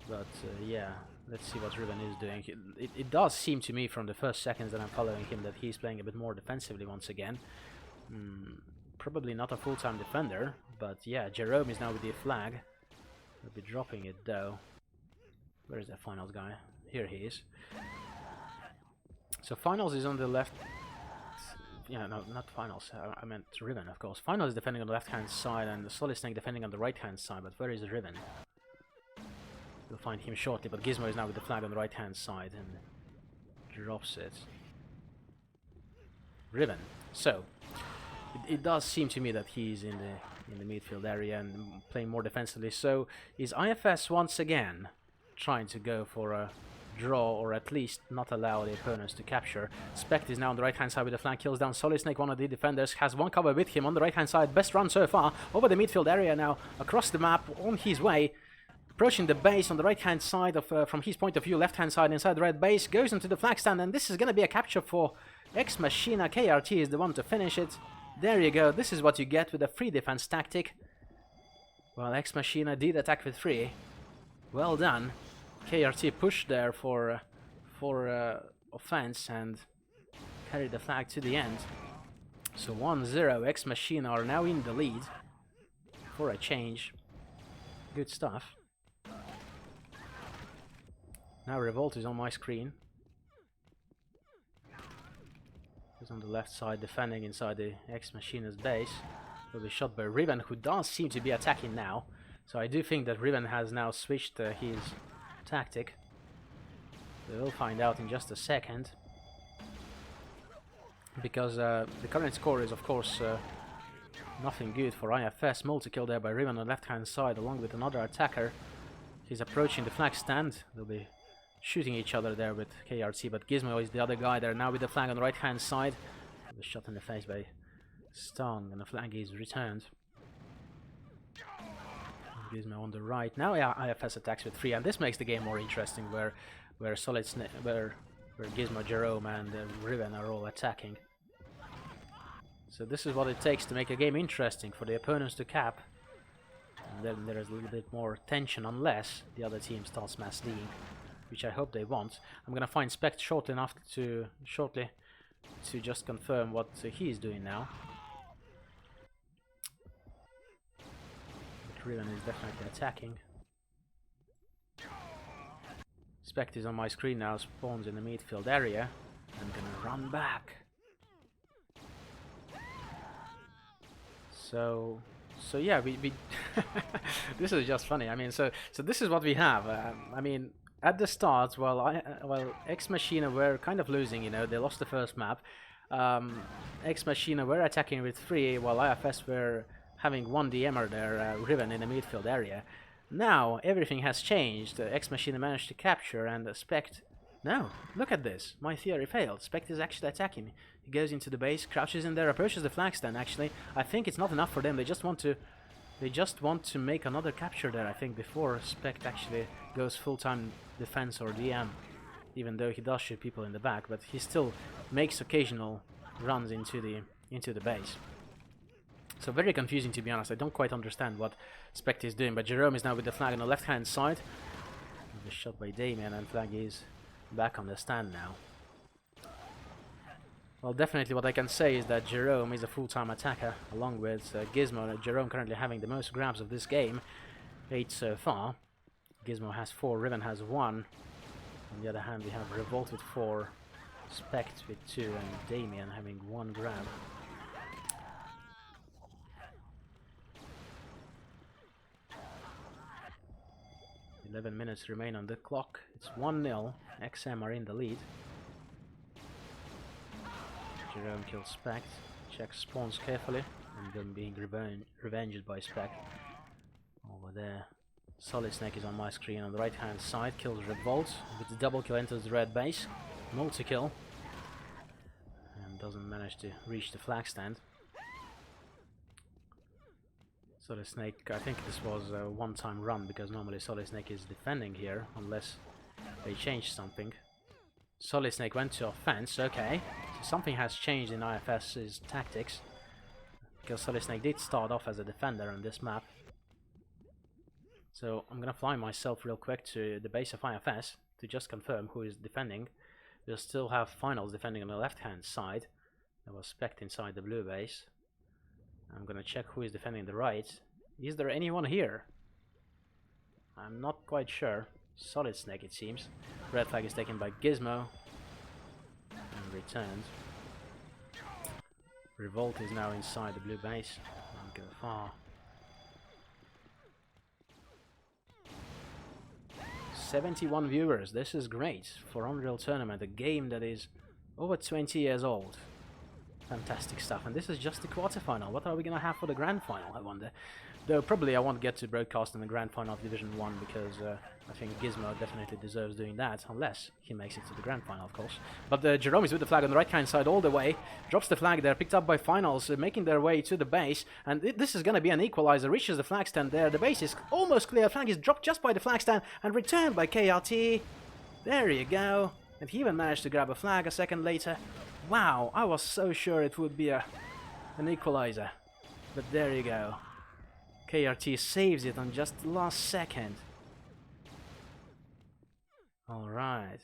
but yeah, let's see what Riven is doing. It does seem to me from the first seconds that I'm following him that he's playing a bit more defensively once again. Probably not a full-time defender, but yeah, Jerome is now with the flag. He'll be dropping it though. Where is that Finals guy? Here he is. So Finals is on the left. Yeah, no, not Finals. I meant Riven, of course. Finals is defending on the left-hand side, and the Solid Snake defending on the right-hand side. But where is Riven? We'll find him shortly. But Gizmo is now with the flag on the right-hand side and drops it. Riven. So it does seem to me that he's in the midfield area and playing more defensively. So is iFS once again trying to go for a draw, or at least not allow the opponents to capture? Spect is now on the right hand side with the flank, kills down Solid Snake. One of the defenders has one cover with him on the right hand side. Best run so far over the midfield area now, across the map, on his way, approaching the base on the right hand side of from his point of view, left hand side inside the red base, goes into the flag stand, and this is going to be a capture for Ex Machina. KRT is the one to finish it. There you go. This is what you get with a free defense tactic. Well, Ex Machina did attack with 3. Well done. KRT pushed there for offense and carried the flag to the end. So 1-0, Ex Machina are now in the lead for a change. Good stuff. Now Revolt is on my screen. He's on the left side defending inside the Ex Machina's base. Will be shot by Riven, who does seem to be attacking now. So I do think that Riven has now switched his tactic. We'll find out in just a second, because the current score is of course nothing good for iFS. Multi-kill there by Riven on the left hand side along with another attacker. He's approaching the flag stand. They'll be shooting each other there with KRT, but Gizmo is the other guy there now with the flag on the right hand side. He'll be shot in the face by Stone, and the flag is returned. Gizmo on the right. Now iFS attacks with 3, and this makes the game more interesting, where Gizmo, Jerome, and Riven are all attacking. So this is what it takes to make a game interesting, for the opponents to cap, and then there is a little bit more tension, unless the other team starts mass leading, which I hope they won't. I'm gonna find Spect shortly to just confirm what he is doing now. Riven is definitely attacking. Spect is on my screen now, spawns in the midfield area, and gonna run back. So yeah, we this is just funny. I mean, so this is what we have. I mean, at the start, while Ex Machina were kind of losing, you know, they lost the first map. Ex Machina were attacking with 3, while iFS were having one DMer there, Riven, in the midfield area. Now everything has changed. Ex Machina managed to capture, and Spect. No, look at this. My theory failed. Spect is actually attacking. He goes into the base, crouches in there, approaches the flag stand. Actually, I think it's not enough for them. They just want to make another capture there, I think, before Spect actually goes full-time defense or DM. Even though he does shoot people in the back, but he still makes occasional runs into the base. So very confusing, to be honest. I don't quite understand what Spect is doing, but Jerome is now with the flag on the left-hand side. The shot by Damien, and flag is back on the stand now. Well, definitely what I can say is that Jerome is a full-time attacker, along with Gizmo. Jerome currently having the most grabs of this game, 8 so far. Gizmo has 4, Riven has 1. On the other hand, we have Revolt with 4, Spect with 2, and Damien having 1 grab. "11 minutes remain on the clock. It's 1-0. XM are in the lead. Jerome kills Spect, checks spawns carefully, and then being revenged by Spect. Over there, Solid Snake is on my screen on the right hand side, kills Revolt, with the double kill enters the red base, multi-kill, and doesn't manage to reach the flag stand. Solid Snake, I think this was a one-time run, because normally Solid Snake is defending here, unless they changed something. Solid Snake went to offense, okay. So something has changed in iFS's tactics, because Solid Snake did start off as a defender on this map. So I'm gonna fly myself real quick to the base of iFS to just confirm who is defending. We'll still have Finals defending on the left-hand side. There was Spect inside the blue base. I'm gonna check who is defending the right. Is there anyone here? I'm not quite sure. Solid Snake, it seems. Red flag is taken by Gizmo and returned. Revolt is now inside the blue base. Don't go far. 71 viewers. This is great for Unreal Tournament, a game that is over 20 years old. Fantastic stuff. And this is just the quarterfinal. What are we gonna have for the grand final, I wonder? Though probably I won't get to broadcast in the grand final of Division 1, because I think Gizmo definitely deserves doing that, unless he makes it to the grand final, of course. But Jerome is with the flag on the right-hand side all the way, drops the flag there, picked up by Finals, making their way to the base, and this is going to be an equalizer, reaches the flag stand there, the base is almost clear, flag is dropped just by the flag stand, and returned by KRT. There you go, and he even managed to grab a flag a second later. Wow, I was so sure it would be an equalizer, but there you go. KRT saves it on just the last second. Alright.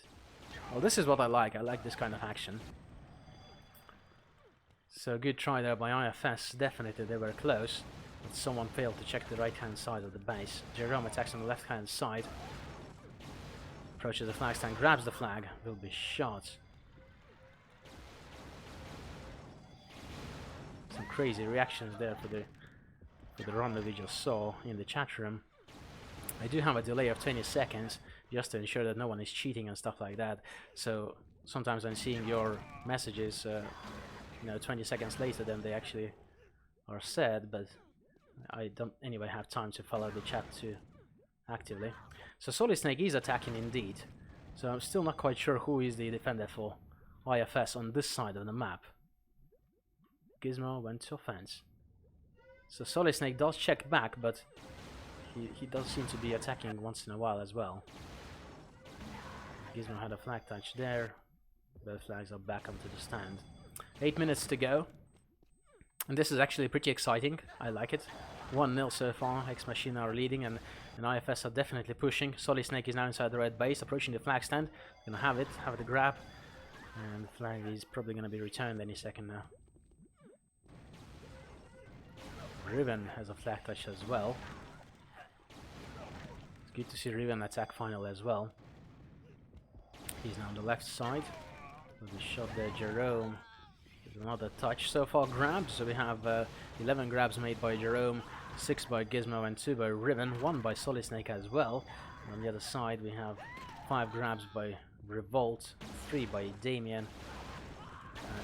Well, this is what I like. I like this kind of action. So, good try there by iFS. Definitely they were close, but someone failed to check the right-hand side of the base. Jerome attacks on the left-hand side. Approaches the flag stand, grabs the flag, will be shot. Some crazy reactions there for the run that we just saw in the chat room. I do have a delay of 20 seconds just to ensure that no one is cheating and stuff like that. So sometimes I'm seeing your messages, 20 seconds later than they actually are said, but I don't anyway have time to follow the chat too actively. So Solid Snake is attacking indeed. So I'm still not quite sure who is the defender for iFS on this side of the map. Gizmo went to offense. So Solid Snake does check back, but he does seem to be attacking once in a while as well. Gizmo had a flag touch there. Both flags are back onto the stand. 8 minutes to go. And this is actually pretty exciting. I like it. 1-0 so far. Ex Machina are leading, and iFS are definitely pushing. Solid Snake is now inside the red base, approaching the flag stand. Gonna have the grab. And the flag is probably gonna be returned any second now. Riven has a flag touch as well. It's good to see Riven attack final as well. He's now on the left side. With the shot there, Jerome. There's another touch. So far grabs, so we have 11 grabs made by Jerome, 6 by Gizmo and 2 by Riven, 1 by Solid Snake as well. And on the other side we have 5 grabs by Revolt, 3 by Damien,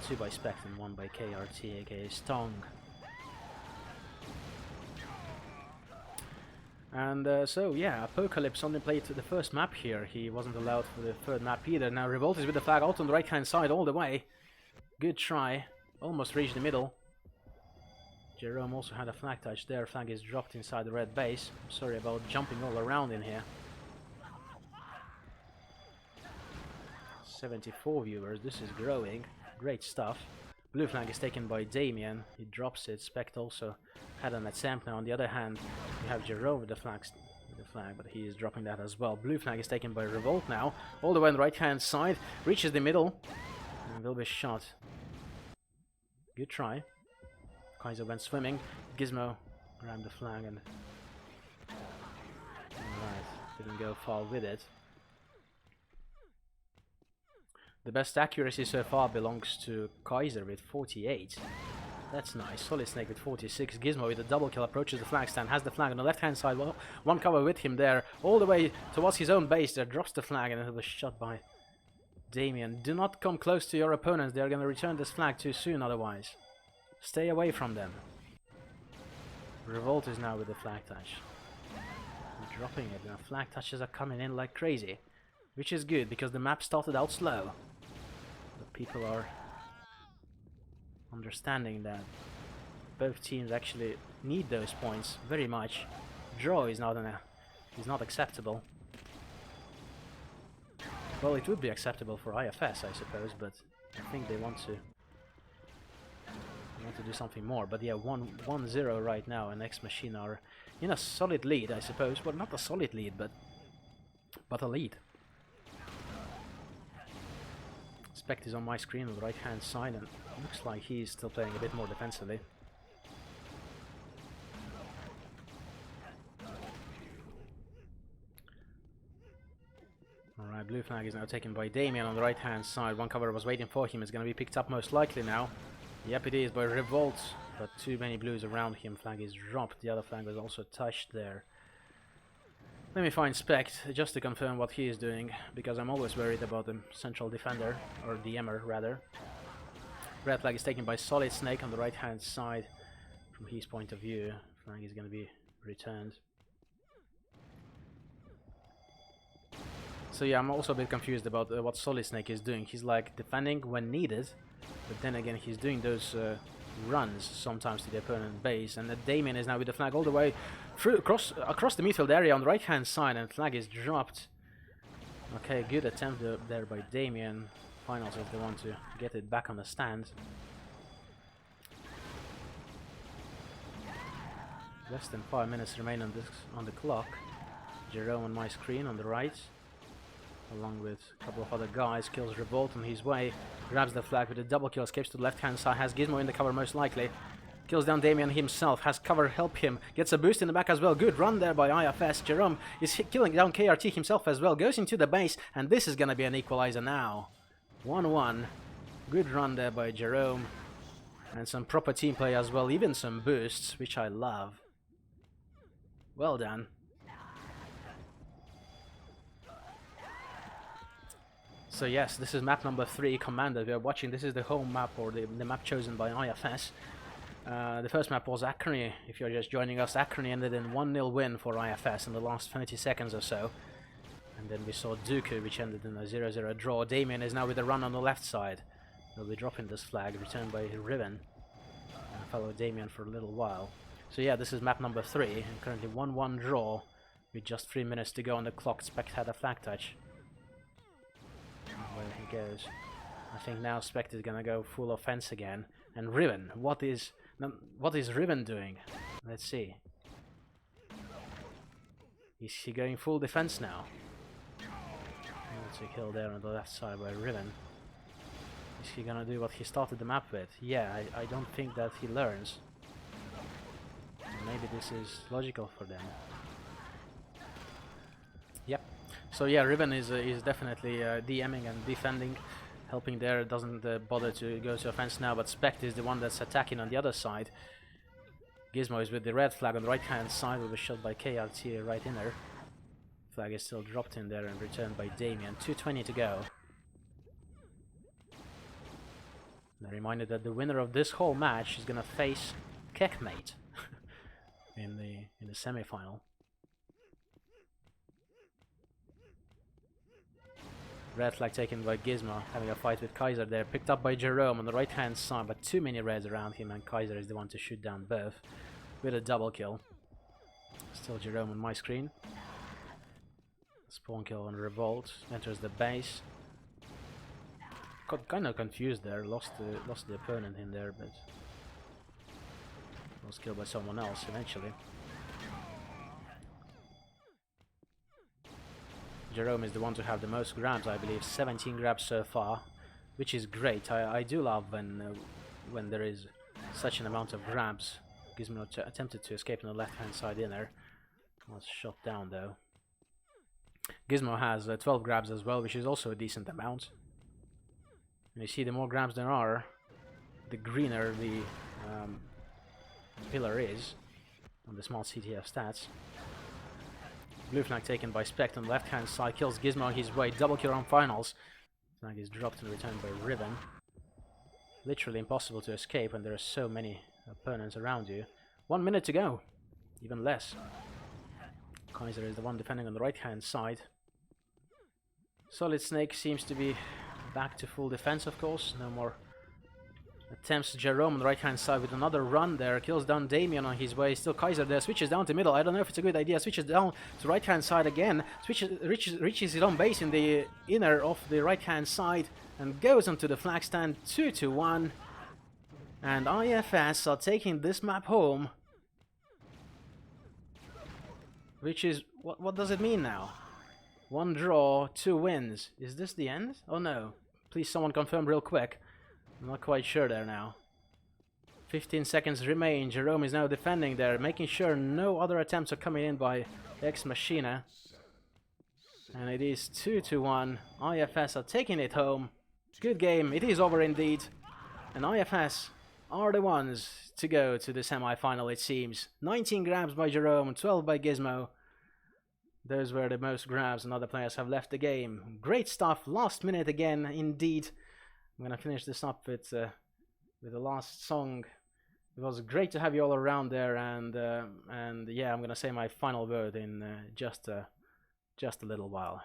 2 by Spect and 1 by KRT, aka Stong. And so yeah, Apocalypse only played the first map here. He wasn't allowed for the third map either. Now Revolt is with the flag out on the right hand side all the way. Good try. Almost reached the middle. Jerome also had a flag touch there. Flag is dropped inside the red base. I'm sorry about jumping all around in here. 74 viewers. This is growing. Great stuff. Blue flag is taken by Damien. He drops it. Spect also had an attempt. Now on the other hand, we have Jerome with the flag with the flag, but he is dropping that as well. Blue flag is taken by Revolt now, all the way on the right hand side, reaches the middle, and will be shot. Good try. Kaiser went swimming, Gizmo grabbed the flag and... Alright, didn't go far with it. The best accuracy so far belongs to Kaiser with 48. That's nice. Solid Snake with 46. Gizmo with a double kill approaches the flag stand. Has the flag on the left hand side. Well, one cover with him there. All the way towards his own base there. Drops the flag and it was shot by Damien. Do not come close to your opponents. They are going to return this flag too soon otherwise. Stay away from them. Revolt is now with the flag touch. Dropping it. Now flag touches are coming in like crazy. Which is good because the map started out slow. But people are understanding that both teams actually need those points very much. Draw is not acceptable. Well, it would be acceptable for IFS, I suppose, but I think they want to do something more. But yeah, 1-0 right now, and X Machine are in a solid lead, I suppose. Well, not a solid lead, but a lead. Spect is on my screen on the right hand side and looks like he's still playing a bit more defensively. Alright, blue flag is now taken by Damien on the right hand side. One cover was waiting for him, is going to be picked up most likely now. Yep, it is by Revolt, but too many blues around him. Flag is dropped, the other flag was also touched there. Let me find Spect, just to confirm what he is doing, because I'm always worried about the central defender, or DMer rather. Red flag is taken by Solid Snake on the right hand side. From his point of view, flag is going to be returned. So yeah, I'm also a bit confused about what Solid Snake is doing. He's like defending when needed, but then again he's doing those runs sometimes to the opponent base, and Damien is now with the flag all the way through across the midfield area on the right hand side, and flag is dropped. Okay, good attempt there by Damien. Finals if they want to get it back on the stand. Less than 5 minutes remain on the clock. Jerome on my screen on the right, along with a couple of other guys, kills Revolt on his way, grabs the flag with a double kill, escapes to the left hand side, has Gizmo in the cover most likely, kills down Damien himself, has cover help him, gets a boost in the back as well. Good run there by IFS. Jerome is killing down KRT himself as well, goes into the base, and this is gonna be an equalizer now. 1-1. Good run there by Jerome, and some proper team play as well, even some boosts, which I love. Well done. So yes, this is map number 3, Commander. We are watching. This is the home map, or the map chosen by IFS. The first map was Acrony. If you're just joining us, Acrony ended in 1-0 win for IFS in the last 20 seconds or so. And then we saw Dooku, which ended in a 0-0 draw. Damien is now with a run on the left side. They'll be dropping this flag, returned by Riven. And follow Damien for a little while. So yeah, this is map number 3, and currently 1-1 draw with just 3 minutes to go on the clock. Spect had a flag touch. Where he goes. I think now Spect is gonna go full offense again. And Riven, what is Riven doing? Let's see. Is he going full defense now? That's a kill there on the left side by Riven. Is he gonna do what he started the map with? Yeah, I don't think that he learns. Maybe this is logical for them. Yep. So yeah, Riven is definitely DMing and defending, helping there. Doesn't bother to go to offense now, but Spect is the one that's attacking on the other side. Gizmo is with the red flag on the right hand side, will be shot by KRT right in there. Flag is still dropped in there and returned by Damien. 2:20 to go. And a reminder that the winner of this whole match is gonna face Kekmate in the semi-final. Red flag taken by Gizmo, having a fight with Kaiser there. Picked up by Jerome on the right hand side, but too many reds around him, and Kaiser is the one to shoot down both with a double kill. Still Jerome on my screen. Spawn kill on Revolt, enters the base. Got kind of confused there, lost the opponent in there, but was killed by someone else eventually. Jerome is the one to have the most grabs, I believe, 17 grabs so far, which is great. I do love when there is such an amount of grabs. Gizmo attempted to escape on the left-hand side inner. Was shot down though. Gizmo has 12 grabs as well, which is also a decent amount. And you see, the more grabs there are, the greener the pillar is on the small CTF stats. Blue flag taken by Spect on the left-hand side, kills Gizmo on his way. Double kill on finals. Flag is dropped and returned by Ribbon. Literally impossible to escape when there are so many opponents around you. 1 minute to go. Even less. Kaiser is the one defending on the right-hand side. Solid Snake seems to be back to full defense, of course. No more attempts. Jerome on the right-hand side with another run there. Kills down Damien on his way. Still Kaiser there. Switches down to middle. I don't know if it's a good idea. Switches down to right-hand side again. Reaches his own base in the inner of the right-hand side. And goes onto the flag stand. 2-1. And iFS are taking this map home. Which is... What does it mean now? 1 draw, 2 wins. Is this the end? Oh no. Please someone confirm real quick. I'm not quite sure there now. 15 seconds remain. Jerome is now defending there, making sure no other attempts are coming in by Ex Machina. And it is 2-1. iFS are taking it home. Good game. It is over indeed. And iFS are the ones to go to the semi-final, it seems. 19 grabs by Jerome, 12 by Gizmo. Those were the most grabs, and other players have left the game. Great stuff. Last minute again, indeed. I'm gonna finish this up with the last song. It was great to have you all around there, and yeah, I'm gonna say my final word in just a little while.